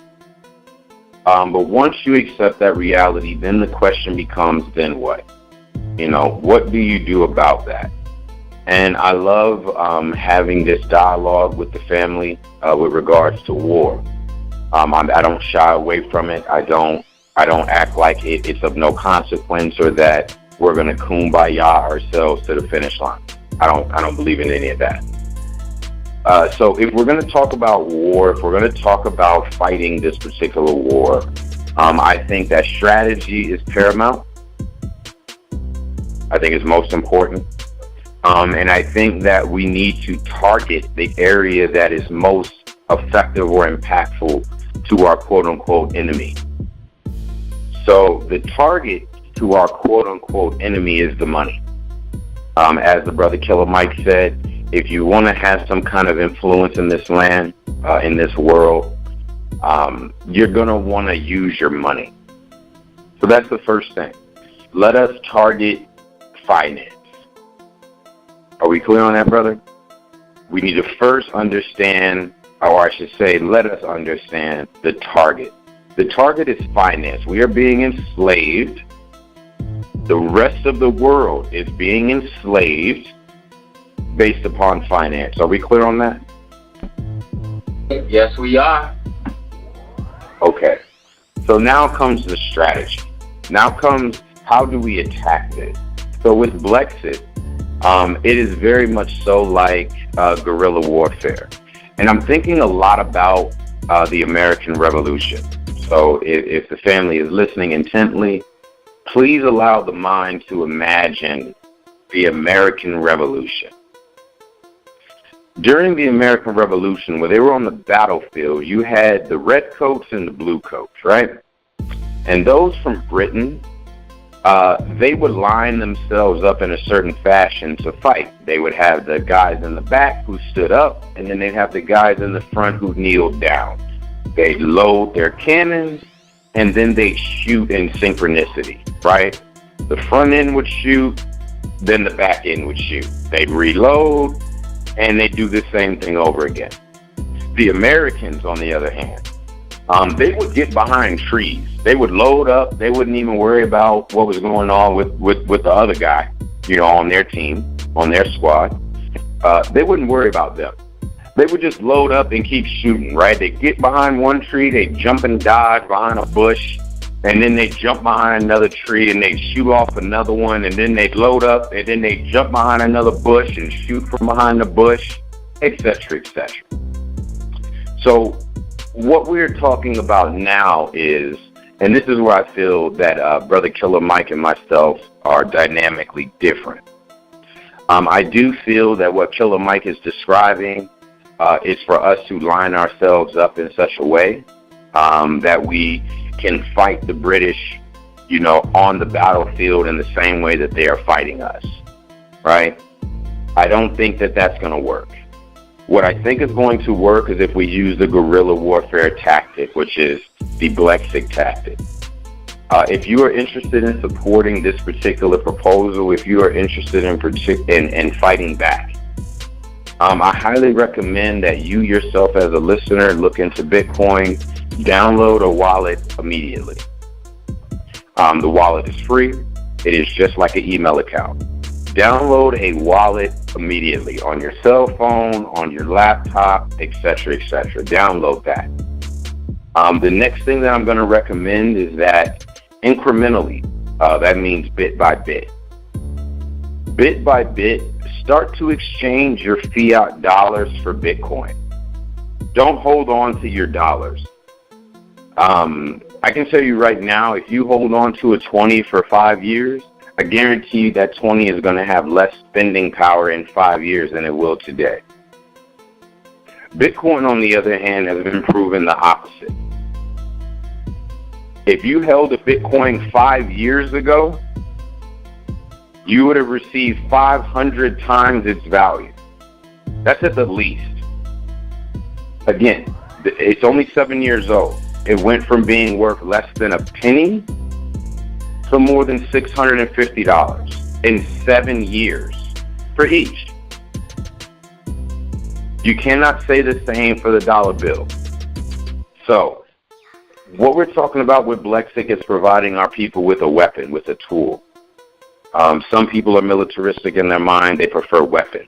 But once you accept that reality, then the question becomes, then what? What do you do about that? And I love having this dialogue with the family with regards to war. I don't shy away from it. I don't act like it's of no consequence or that we're going to kumbaya ourselves to the finish line. I don't believe in any of that. So if we're going to talk about war, if we're going to talk about fighting this particular war, I think that strategy is paramount. I think it's most important. And I think that we need to target the area that is most effective or impactful to our quote-unquote enemy. So the target to our quote-unquote enemy is the money. As the brother Killer Mike said, if you want to have some kind of influence in this land, in this world, you're going to want to use your money. So that's the first thing. Let us target finance. Are we clear on that, brother? We need to first understand, or I should say, let us understand the target. The target is finance. We are being enslaved. The rest of the world is being enslaved based upon finance. Are we clear on that? Yes, we are. Okay. So now comes the strategy. Now comes, how do we attack this? So with Blexit, it is very much so like guerrilla warfare. And I'm thinking a lot about the American Revolution. So if the family is listening intently, please allow the mind to imagine the American Revolution. During the American Revolution, when they were on the battlefield, you had the red coats and the blue coats, right? And those from Britain, they would line themselves up in a certain fashion to fight. They would have the guys in the back who stood up, and then they'd have the guys in the front who kneeled down. They'd load their cannons, and then they'd shoot in synchronicity, right? The front end would shoot, then the back end would shoot. They'd reload, and they'd do the same thing over again. The Americans, on the other hand, they would get behind trees. They would load up. They wouldn't even worry about what was going on with the other guy, on their team, on their squad. They wouldn't worry about them. They would just load up and keep shooting, right? They'd get behind one tree, they'd jump and dodge behind a bush, and then they'd jump behind another tree and they'd shoot off another one, and then they'd load up, and then they'd jump behind another bush and shoot from behind the bush, etc., etc. So what we're talking about now is, and this is where I feel that Brother Killer Mike and myself are dynamically different. I do feel that what Killer Mike is describing is for us to line ourselves up in such a way that we can fight the British, on the battlefield in the same way that they are fighting us, right? I don't think that that's going to work. What I think is going to work is if we use the guerrilla warfare tactic, which is the Blexic tactic. If you are interested in supporting this particular proposal, if you are interested in fighting back, I highly recommend that you yourself as a listener look into Bitcoin, download a wallet immediately. The wallet is free. It is just like an email account. Download a wallet immediately on your cell phone, on your laptop, etc., etc. Download that. The next thing that I'm going to recommend is that incrementally, that means bit by bit. Bit by bit, start to exchange your fiat dollars for Bitcoin. Don't hold on to your dollars. I can tell you right now, if you hold on to a 20 for 5 years, I guarantee you that 20 is going to have less spending power in 5 years than it will today. Bitcoin, on the other hand, has been proven the opposite. If you held a Bitcoin 5 years ago, you would have received 500 times its value. That's at the least. Again, it's only 7 years old. It went from being worth less than a penny to more than $650 in 7 years for each. You cannot say the same for the dollar bill. So, what we're talking about with Blexic is providing our people with a weapon, with a tool. Some people are militaristic in their mind. They prefer weapon.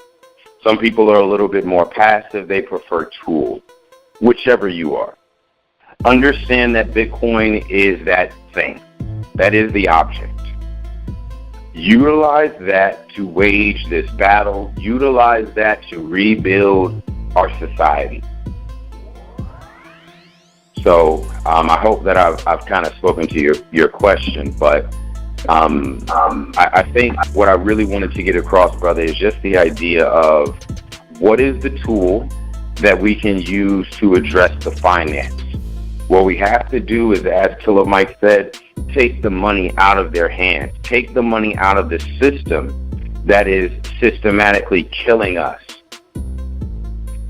Some people are a little bit more passive. They prefer tool. Whichever you are. Understand that Bitcoin is that thing. That is the object. Utilize that to wage this battle. Utilize that to rebuild our society. So I hope that I've kind of spoken to your question, but I think what I really wanted to get across, brother, is just the idea of what is the tool that we can use to address the finance. What we have to do is, as Killer Mike said, take the money out of their hands. Take the money out of the system that is systematically killing us.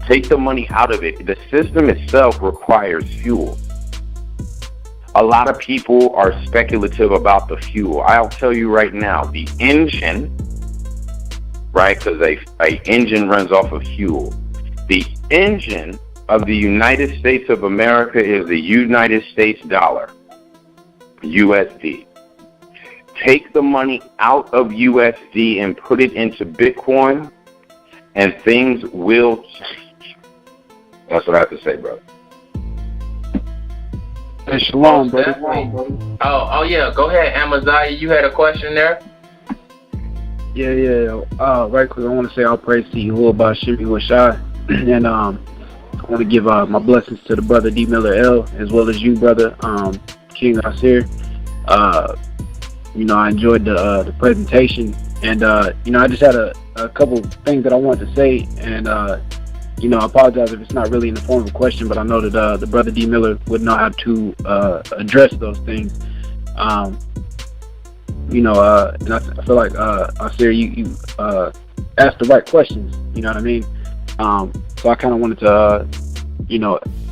Take the money out of it. The system itself requires fuel. A lot of people are speculative about the fuel. I'll tell you right now, the engine, right, because an engine runs off of fuel. The engine of the United States of America is the United States dollar, USD. Take the money out of USD and put it into Bitcoin, and things will change. That's what I have to say, brother. Hey, shalom, brother. Oh yeah. Go ahead, Amaziah. You had a question there? Yeah. Right quick, I want to say all praise to Yahuwah Bashim Yahushai, and I want to give my blessings to the brother D. Miller L, as well as you, brother King Asir. I enjoyed the presentation, and I just had a couple things that I wanted to say, and I apologize if it's not really in the form of a question, but I know that the brother D. Miller would know how to address those things. And I feel like Asir, you asked the right questions. You know what I mean? So I kind of wanted to,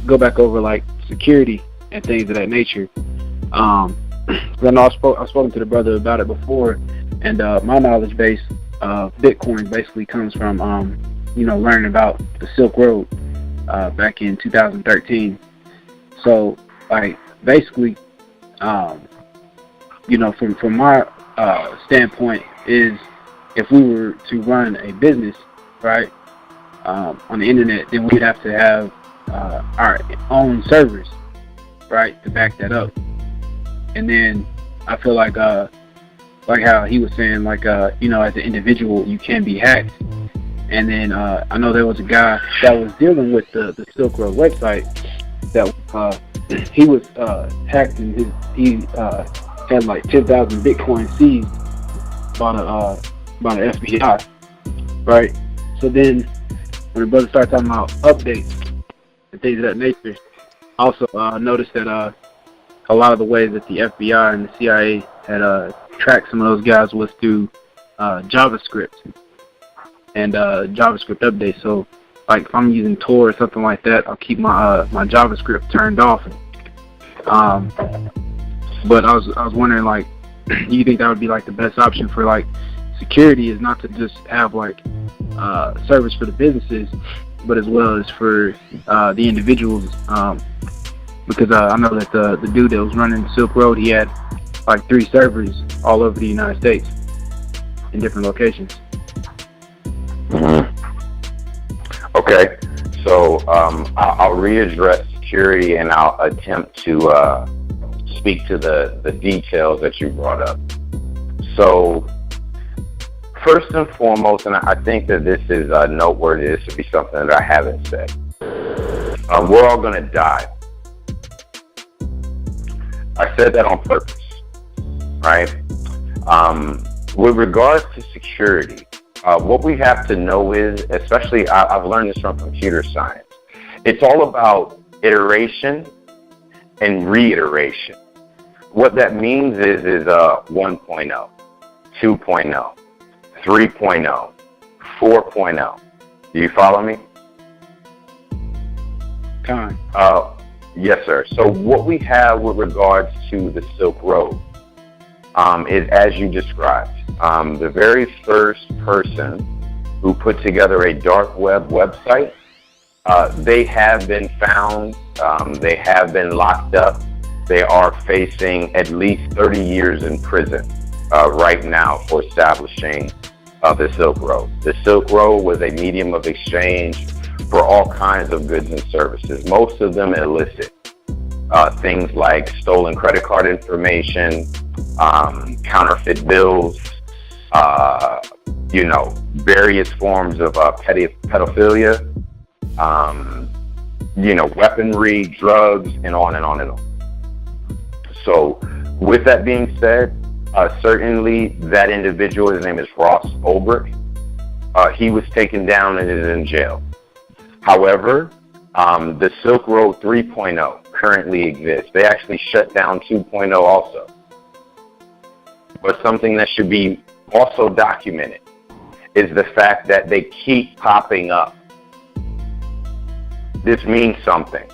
go back over like security and things of that nature. I know I've spoken to the brother about it before, and my knowledge base of Bitcoin basically comes from, learning about the Silk Road back in 2013. So, like, basically, from my standpoint is, if we were to run a business, right, on the internet, then we'd have to have our own servers, right, to back that up. And then I feel like how he was saying, like, as an individual, you can be hacked. And then I know there was a guy that was dealing with the Silk Road website that he was hacked, and he had like 10,000 Bitcoin seized by the FBI, right? So then when the brother started talking about updates and things of that nature, I also noticed that a lot of the ways that the FBI and the CIA had tracked some of those guys was through JavaScript and JavaScript updates. So like if I'm using Tor or something like that, I'll keep my my JavaScript turned off. But I was wondering, like, do you think that would be like the best option for like security, is not to just have like service for the businesses, but as well as for the individuals? Because I know that the dude that was running Silk Road, he had like 3 servers all over the United States in different locations. Okay, so I'll readdress security, and I'll attempt to speak to the details that you brought up. So first and foremost, and I think that this is noteworthy, this should be something that I haven't said. We're all going to die. I said that on purpose, right? With regards to security, what we have to know is, especially I've learned this from computer science, it's all about iteration and reiteration. What that means is 1.0, 2.0, 3.0, 4.0. Do you follow me? Kind. Yes, sir. So what we have with regards to the Silk Road is, as you described, the very first person who put together a dark web website. They have been found. They have been locked up. They are facing at least 30 years in prison right now for establishing the Silk Road. The Silk Road was a medium of exchange for all kinds of goods and services, most of them illicit. Things like stolen credit card information, counterfeit bills, various forms of pedophilia, weaponry, drugs, and on and on and on. So with that being said, certainly that individual, his name is Ross Ulbricht, he was taken down and is in jail. However, the Silk Road 3.0 currently exists. They actually shut down 2.0 also. But something that should be also documented is the fact that they keep popping up. This means something.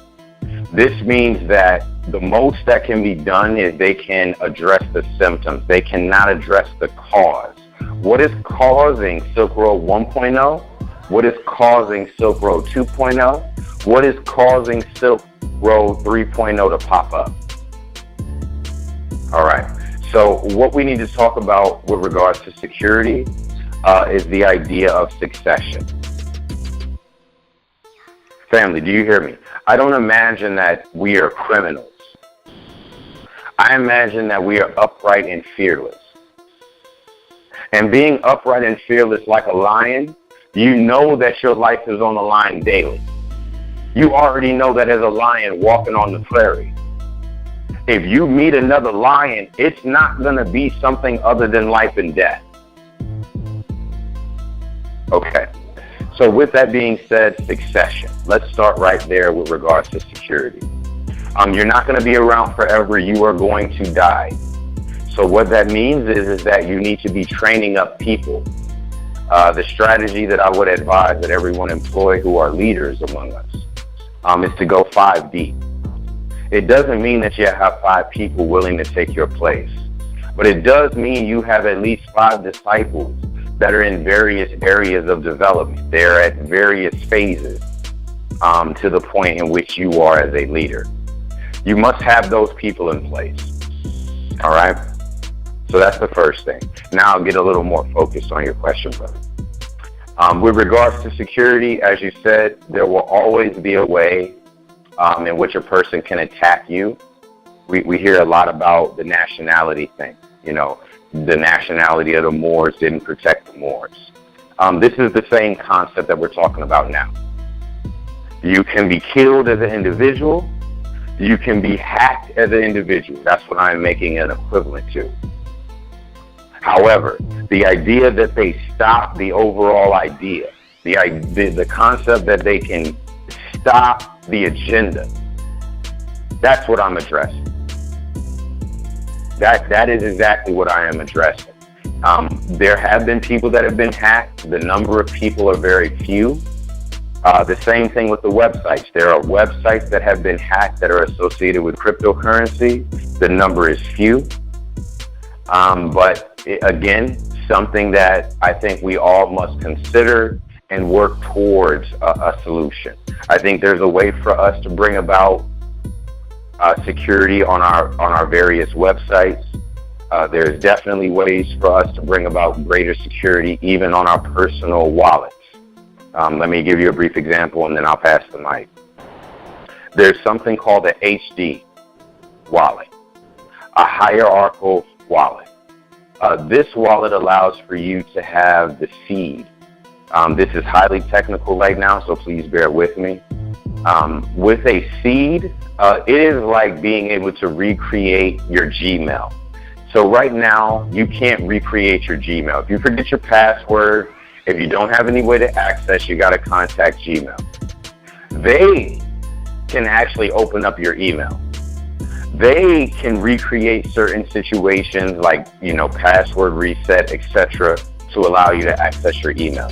This means that the most that can be done is they can address the symptoms. They cannot address the cause. What is causing Silk Road 1.0? What is causing Silk Road 2.0? What is causing Silk Road 3.0 to pop up? All right. So what we need to talk about with regards to security is the idea of succession. Family, do you hear me? I don't imagine that we are criminals. I imagine that we are upright and fearless. And being upright and fearless like a lion, you know that your life is on the line daily. You already know that as a lion walking on the prairie. If you meet another lion, it's not going to be something other than life and death. Okay. So with that being said, succession. Let's start right there with regards to security. You're not going to be around forever. You are going to die. So what that means is that you need to be training up people. The strategy that I would advise that everyone employ who are leaders among us is to go 5 deep. It doesn't mean that you have 5 people willing to take your place, but it does mean you have at least 5 disciples that are in various areas of development. They're at various phases to the point in which you are as a leader. You must have those people in place. All right? So that's the first thing. Now I'll get a little more focused on your question, brother. With regards to security, as you said, there will always be a way in which a person can attack you. We hear a lot about the nationality thing. The nationality of the Moors didn't protect the Moors. This is the same concept that we're talking about now. You can be killed as an individual. You can be hacked as an individual. That's what I'm making an equivalent to. However, the idea that they stop the overall idea, the concept that they can stop the agenda, that's what I'm addressing. That is exactly what I am addressing. There have been people that have been hacked. The number of people are very few. The same thing with the websites. There are websites that have been hacked that are associated with cryptocurrency. The number is few. But again, something that I think we all must consider and work towards a solution. I think there's a way for us to bring about security on our various websites. There's definitely ways for us to bring about greater security even on our personal wallets. Let me give you a brief example and then I'll pass the mic. There's something called the HD wallet, a hierarchical wallet. This wallet allows for you to have the seed. This is highly technical right now, so please bear with me. With a seed, it is like being able to recreate your Gmail. So right now, you can't recreate your Gmail. If you forget your password, if you don't have any way to access, you got to contact Gmail. They can actually open up your email. They can recreate certain situations like, password reset, etc., to allow you to access your email.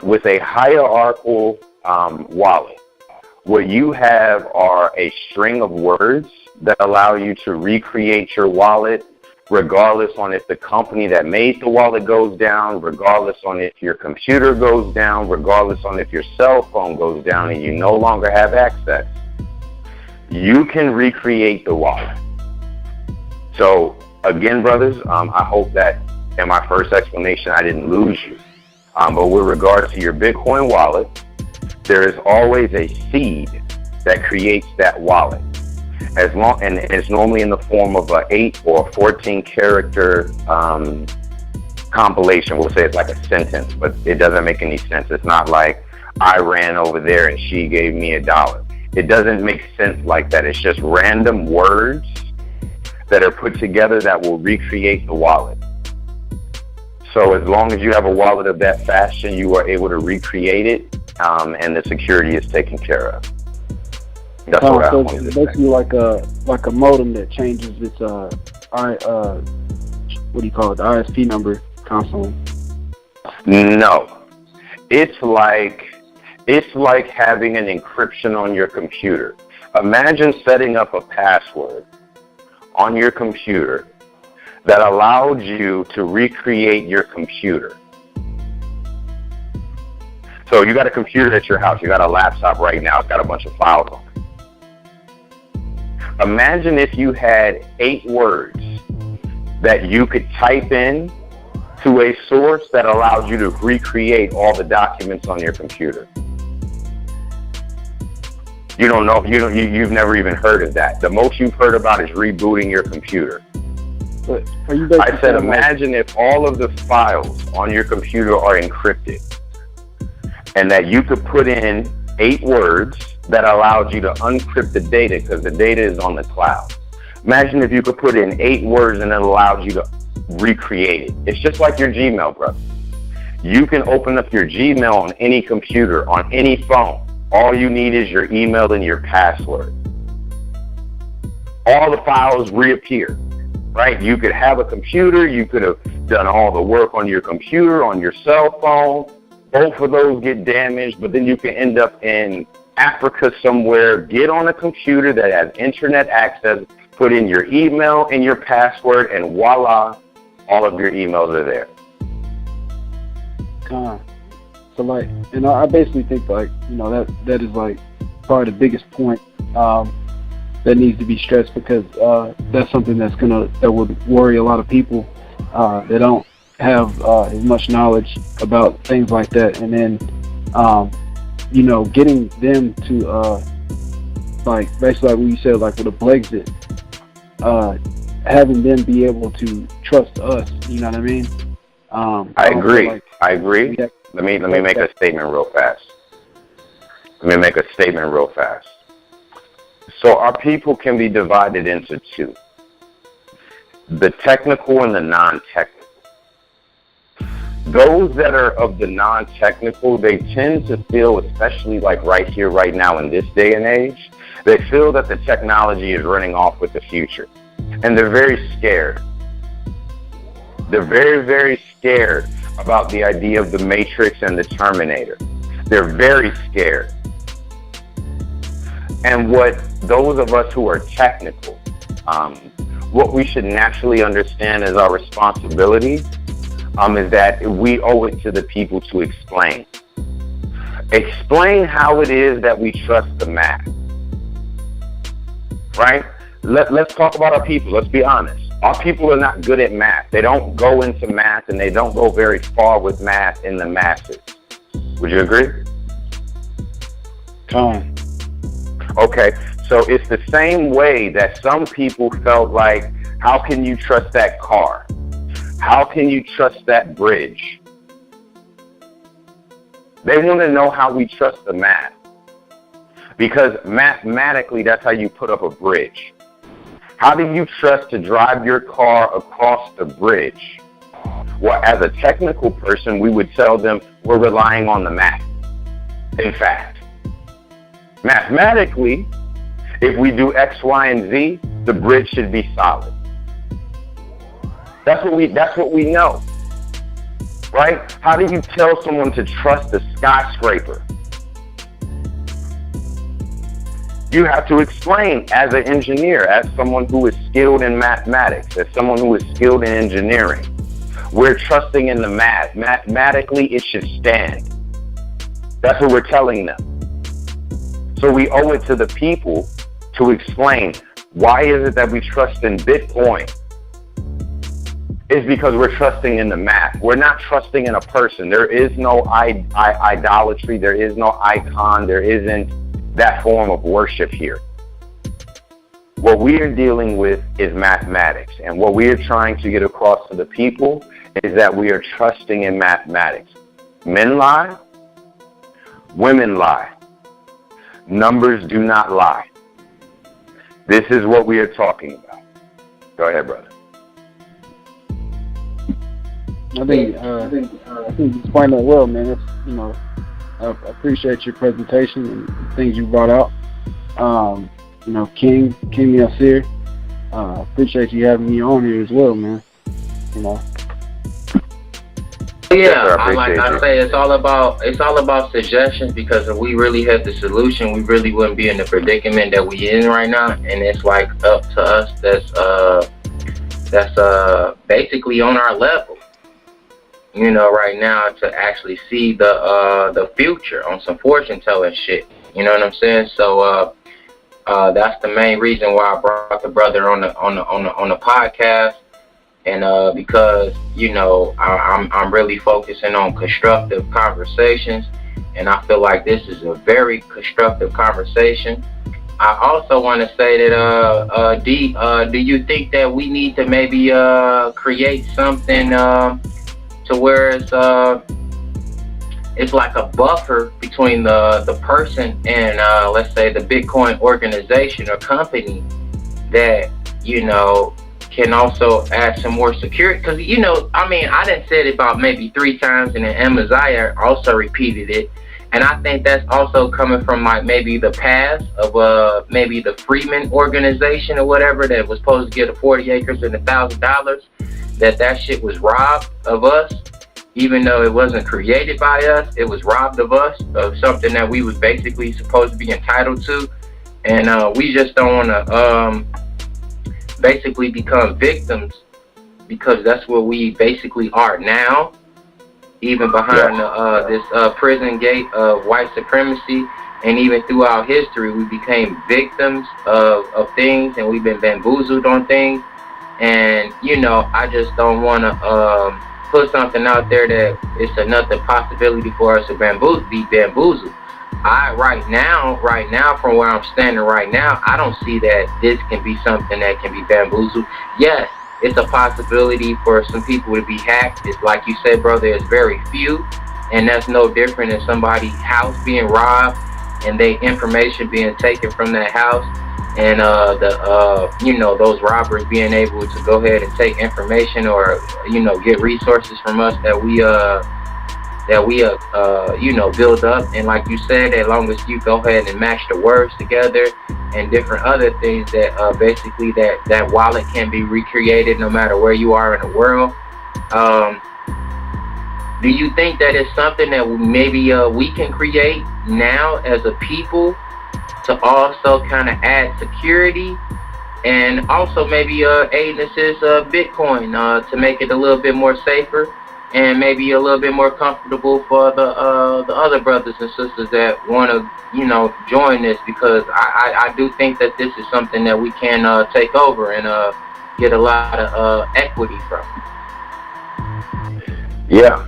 With a hierarchical wallet, what you have are a string of words that allow you to recreate your wallet, regardless on if the company that made the wallet goes down, regardless on if your computer goes down, regardless on if your cell phone goes down and you no longer have access. You can recreate the wallet. So again, brothers, I hope that in my first explanation I didn't lose you. But with regard to your Bitcoin wallet, there is always a seed that creates that wallet. And it's normally in the form of an 8 or 14 character compilation. We'll say it's like a sentence, but it doesn't make any sense. It's not like I ran over there and she gave me $1. It doesn't make sense like that. It's just random words that are put together that will recreate the wallet. So as long as you have a wallet of that fashion, you are able to recreate it, and the security is taken care of. That's what I wanted to say. So basically like a modem that changes its what do you call it? The ISP number constantly. No, it's like having an encryption on your computer. Imagine setting up a password on your computer that allowed you to recreate your computer. So you got a computer at your house, you got a laptop right now, it's got a bunch of files on it. Imagine if you had 8 words that you could type in to a source that allows you to recreate all the documents on your computer. You don't know, you've never even heard of that. The most you've heard about is rebooting your computer. But are you basically I said, imagine if all of the files on your computer are encrypted and that you could put in 8 words that allows you to unencrypt the data because the data is on the cloud. Imagine if you could put in 8 words and it allows you to recreate it. It's just like your Gmail, brother. You can open up your Gmail on any computer, on any phone. All you need is your email and your password. All the files reappear, right? You could have a computer. You could have done all the work on your computer, on your cell phone. Both of those get damaged, but then you can end up in Africa somewhere, get on a computer that has internet access, put in your email and your password, and voila, all of your emails are there. So like, I basically think like, that is like probably the biggest point that needs to be stressed, because that's something that would worry a lot of people that don't have as much knowledge about things like that, and then getting them to like basically like what you said, like with a Blexit, having them be able to trust us. You know what I mean? I agree. Let me make a statement real fast. So our people can be divided into 2: the technical and the non-technical. Those that are of the non-technical, they tend to feel, especially like right here, right now in this day and age, they feel that the technology is running off with the future. And they're very scared. They're very, very scared about the idea of the Matrix and the Terminator. They're very scared. And what those of us who are technical, what we should naturally understand as our responsibility is that we owe it to the people to explain. Explain how it is that we trust the math. Right? Let's talk about our people. Let's be honest. Our people are not good at math. They don't go into math, and they don't go very far with math in the masses. Would you agree? Come. Okay, so it's the same way that some people felt like, how can you trust that car? How can you trust that bridge? They want to know how we trust the math. Because mathematically, that's how you put up a bridge. How do you trust to drive your car across the bridge? Well, as a technical person, we would tell them we're relying on the math. In fact, mathematically, if we do X, Y, and Z, the bridge should be solid. That's what we know. Right? How do you tell someone to trust a skyscraper? You have to explain as an engineer, as someone who is skilled in mathematics, as someone who is skilled in engineering. We're trusting in the math. Mathematically, it should stand. That's what we're telling them. So we owe it to the people to explain, why is it that we trust in Bitcoin? It's because we're trusting in the math. We're not trusting in a person. There is no idolatry. There is no icon. There isn't that form of worship here. What we are dealing with is mathematics. And what we are trying to get across to the people is that we are trusting in mathematics. Men lie. Women lie. Numbers do not lie. This is what we are talking about. Go ahead, brother. I think you explained that well, man. It's, I appreciate your presentation and things you brought out. King Yasir, appreciate you having me on here as well, man. Yeah, I say it's all about suggestions, because if we really had the solution, we really wouldn't be in the predicament that we in right now. And it's like up to us that's basically on our level, right now, to actually see the future on some fortune telling shit. You know what I'm saying? So that's the main reason why I brought the brother on the podcast. And because I'm really focusing on constructive conversations, and I feel like this is a very constructive conversation. I also want to say that D, do you think that we need to maybe create something to where it's like a buffer between the person and let's say the Bitcoin organization or company that can also add some more security? Because I done said it about maybe 3 times, and then Amaziah also repeated it, and I think that's also coming from like maybe the past of maybe the Freeman organization or whatever that was supposed to get 40 acres and $1,000, that shit was robbed of us. Even though it wasn't created by us, it was robbed of us, of something that we was basically supposed to be entitled to. And we just don't want to basically become victims, because that's what we basically are now, even behind this prison gate of white supremacy. And even throughout history, we became victims of things, and we've been bamboozled on things. And I just don't want to put something out there that it's another possibility for us to be bamboozled. Right now, from where I'm standing right now, I don't see that this can be something that can be bamboozled. Yes, it's a possibility for some people to be hacked. It's like you said, brother, it's very few, and that's no different than somebody's house being robbed and their information being taken from that house, and those robbers being able to go ahead and take information or get resources from us that we build up. And like you said, as long as you go ahead and match the words together and different other things, that basically that wallet can be recreated no matter where you are in the world. Do you think that it's something that maybe we can create now as a people to also kind of add security and also maybe aid and assist Bitcoin to make it a little bit more safer and maybe a little bit more comfortable for the other brothers and sisters that want to, join this, because I do think that this is something that we can take over and get a lot of equity from. Yeah.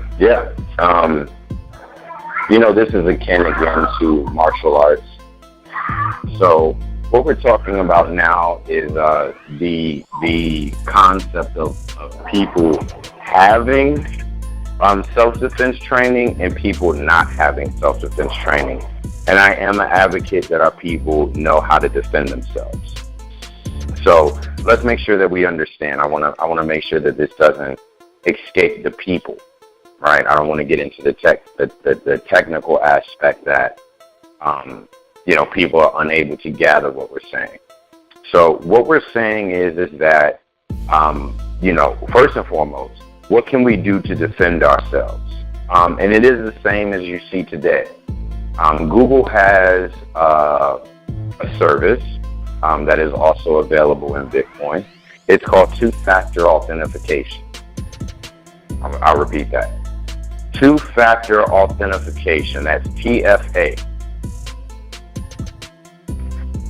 This is akin again to martial arts. So what we're talking about now is the concept of people having self-defense training and people not having self-defense training. And I am an advocate that our people know how to defend themselves. So let's make sure that we understand. I want to make sure that this doesn't escape the people, right? I don't want to get into the technical aspect that people are unable to gather what we're saying. So what we're saying is that first and foremost, what can we do to defend ourselves? And it is the same as you see today. Google has a service that is also available in Bitcoin. It's called two-factor authentication. I'll repeat that. Two-factor authentication, that's TFA.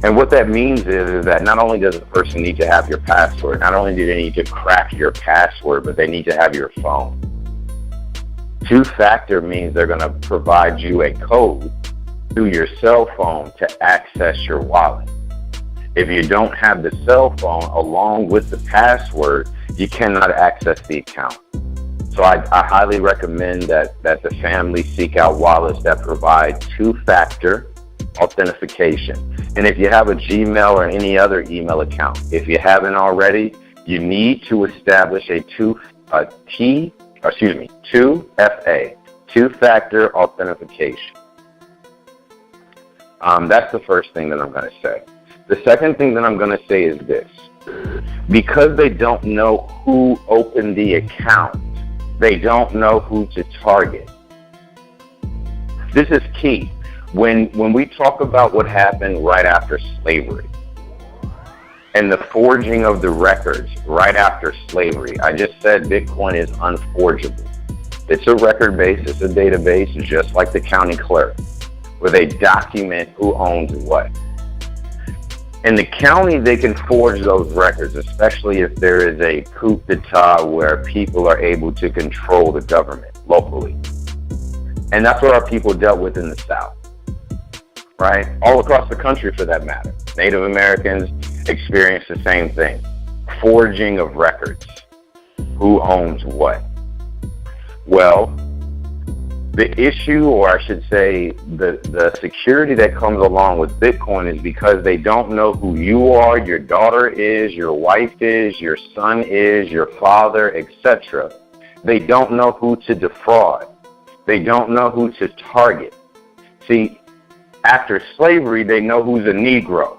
And what that means is that not only does a person need to have your password, not only do they need to crack your password, but they need to have your phone. Two-factor means they're going to provide you a code through your cell phone to access your wallet. If you don't have the cell phone along with the password, you cannot access the account. So I highly recommend that the family seek out wallets that provide two-factor authentication. And if you have a Gmail or any other email account, if you haven't already, you need to establish a two-FA, two-factor authentication. That's the first thing that I'm going to say. The second thing that I'm going to say is this. Because they don't know who opened the account, they don't know who to target. This is key. When we talk about what happened right after slavery and the forging of the records right after slavery, I just said Bitcoin is unforgeable. It's a record base, it's a database, just like the county clerk, where they document who owns what. In the county, they can forge those records, especially if there is a coup d'etat where people are able to control the government locally. And that's what our people dealt with in the South, right? All across the country, for that matter. Native Americans experienced the same thing. Forging of records. Who owns what? Well, the issue, or I should say, the security that comes along with Bitcoin is because they don't know who you are, your daughter is, your wife is, your son is, your father, etc. They don't know who to defraud. They don't know who to target. See, after slavery, they know who's a Negro.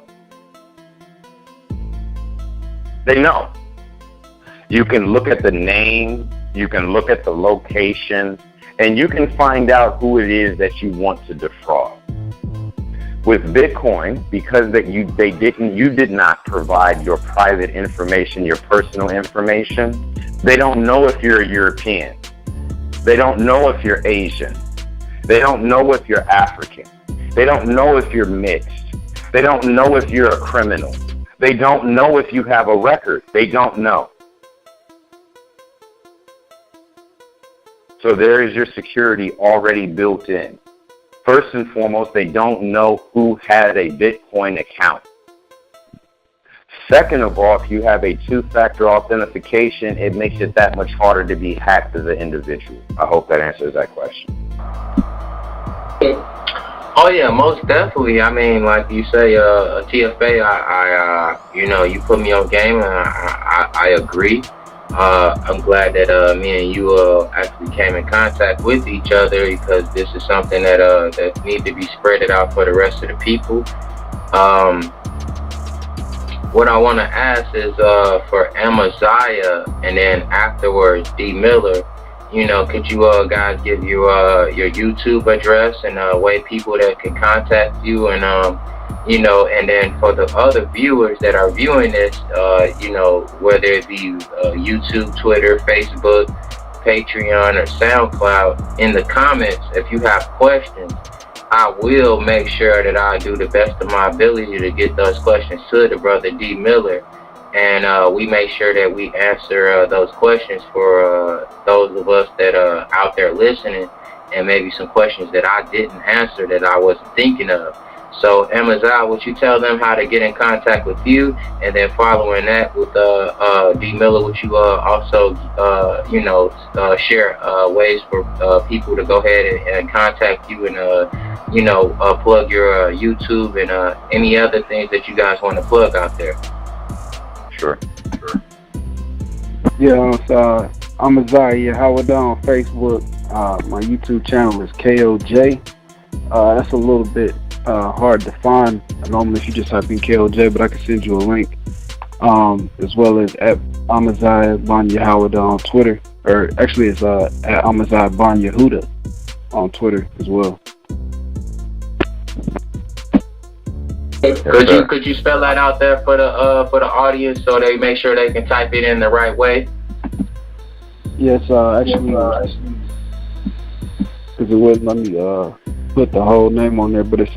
They know. You can look at the name, you can look at the location, and you can find out who it is that you want to defraud. With Bitcoin, because you did not provide your private information, your personal information, they don't know if you're a European. They don't know if you're Asian. They don't know if you're African. They don't know if you're mixed. They don't know if you're a criminal. They don't know if you have a record. They don't know. So there is your security already built in. First and foremost, they don't know who had a Bitcoin account. Second of all, if you have a two-factor authentication, it makes it that much harder to be hacked as an individual. I hope that answers that question. Oh yeah, most definitely. I mean, like you say, TFA. You put me on game, and I agree. I'm glad that me and you actually came in contact with each other, because this is something that needs to be spread out for the rest of the people. What I want to ask is for Amaziah, and then afterwards D Miller. could you guys give your YouTube address and way people that can contact you, and and then for the other viewers that are viewing this, whether it be YouTube, Twitter, Facebook, Patreon, or SoundCloud, in the comments, if you have questions, I will make sure that I do the best of my ability to get those questions to the brother D Miller, and we make sure that we answer those questions for those of us that are out there listening, and maybe some questions that I didn't answer that I wasn't thinking of. So, Amaziah, would you tell them how to get in contact with you, and then following that with D Miller, would you also share ways for people to go ahead and contact you, and plug your YouTube and any other things that you guys want to plug out there? Sure. Yeah, so Amaziah Howard on Facebook. My YouTube channel is KOJ. That's a little bit hard to find. Normally, if you just type in KOJ, but I can send you a link. As well as at Amaziah Ban Yehuda on Twitter, or actually it's at Amaziah Ban Yehuda on Twitter as well. Could you spell that out there for the audience so they make sure they can type it in the right way? Yes, actually, because it wouldn't let me put the whole name on there, but it's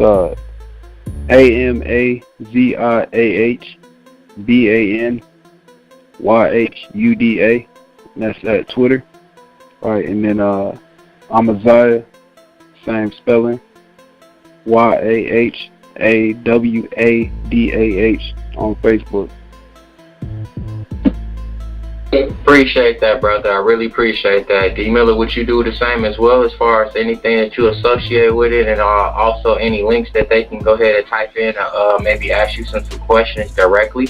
AMAZIAHBANYHUDA. That's at Twitter. All right, and then Amaziah, same spelling, YAHAWADAH on Facebook. Appreciate that, brother. I really appreciate that. D Miller, would you do the same as well, as far as anything that you associate with it, and also any links that they can go ahead and type in, maybe ask you some questions directly?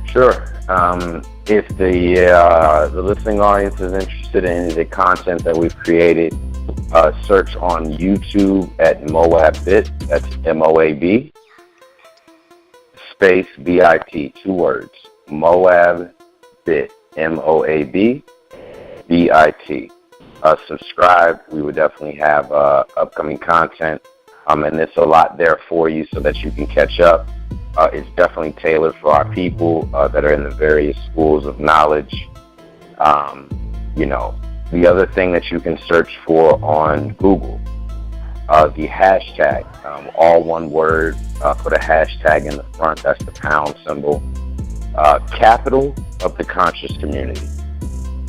Sure. If the listening audience is interested in the content that we've created, search on YouTube at Moab Bit. That's MOAB space BIT, 2 words. Moab Bit, MOAB BIT. Subscribe. We would definitely have upcoming content, and there's a lot there for you so that you can catch up. It's definitely tailored for our people that are in the various schools of knowledge. The other thing that you can search for on Google, the hashtag, all one word, put a hashtag in the front, that's the pound symbol, capital of the conscious community.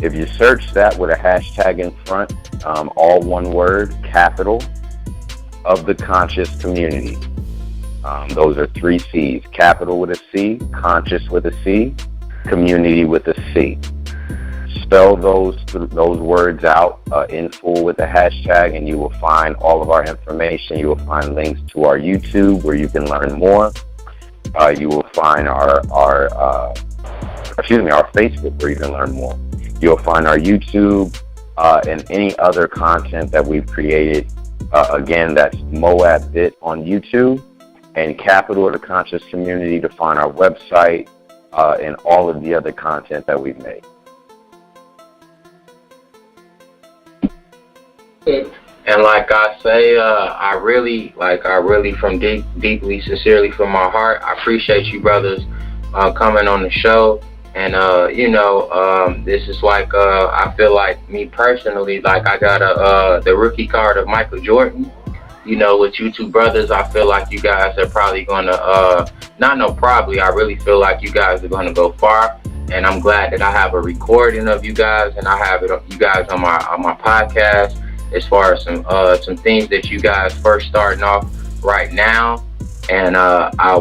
If you search that with a hashtag in front, all one word, capital of the conscious community. Those are 3 C's, capital with a C, conscious with a C, community with a C. Spell those words out in full with the hashtag, and you will find all of our information. You will find links to our YouTube where you can learn more. You will find our Facebook where you can learn more. You'll find our YouTube and any other content that we've created. Again, that's Moab Bit on YouTube, and Capital of the Conscious Community to find our website and all of the other content that we've made. And like I say, I really from deeply, sincerely from my heart, I appreciate you brothers coming on the show. And, this is like, I feel like me personally, like I got the rookie card of Michael Jordan. With you two brothers, I feel like you guys are probably going to, I really feel like you guys are going to go far. And I'm glad that I have a recording of you guys, and I have you guys on my podcast, as far as some things that you guys first starting off right now. And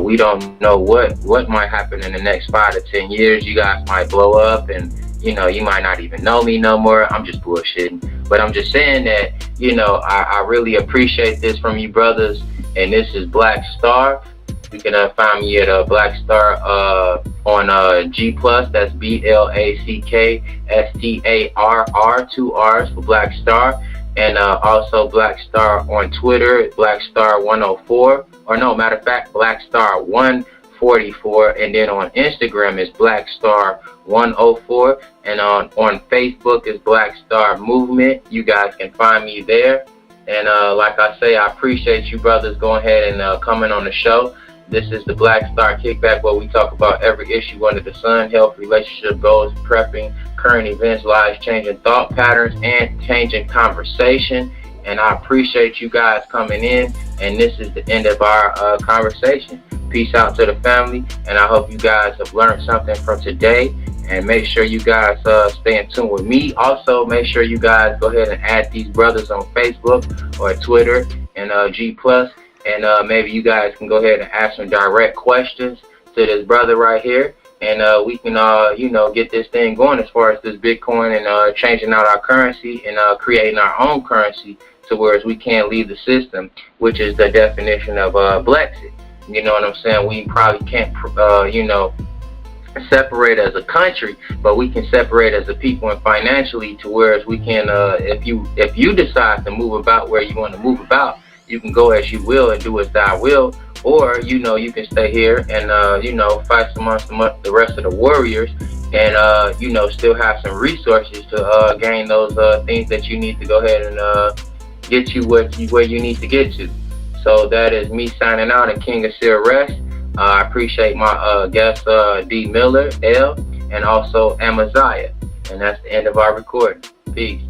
we don't know what might happen in the next 5 to 10 years. You guys might blow up, and you might not even know me no more. I'm just bullshitting, but I'm just saying that I really appreciate this from you brothers. And this is Black Star. You can find me at Black Star on G+. That's BLACKSTARR, 2 R's for Black Star. And also Black Star on Twitter, Black Star 104. Or no, matter of fact, Black Star 1 44, and then on Instagram is BlackStar104, and on Facebook is Black Star Movement. You guys can find me there. And like I say, I appreciate you brothers going ahead and coming on the show. This is the Black Star Kickback, where we talk about every issue under the sun: health, relationship goals, prepping, current events, lives changing thought patterns, and changing conversation. And I appreciate you guys coming in, and this is the end of our conversation. Peace out to the family, and I hope you guys have learned something from today. And make sure you guys stay in tune with me. Also, make sure you guys go ahead and add these brothers on Facebook or Twitter and G+. And maybe you guys can go ahead and ask some direct questions to this brother right here. And we can, get this thing going as far as this Bitcoin and changing out our currency and creating our own currency to whereas we can't leave the system, which is the definition of Blexit. You know what I'm saying? We probably can't, separate as a country, but we can separate as a people and financially to whereas we can, if you decide to move about where you want to move about, you can go as you will and do as thou will, or you can stay here and fight amongst the rest of the warriors and still have some resources to gain those things that you need to go ahead and get you where you need to get to. So that is me signing out, and King of Rest. I appreciate my guest D Miller L, and also Amaziah, and that's the end of our recording. Peace.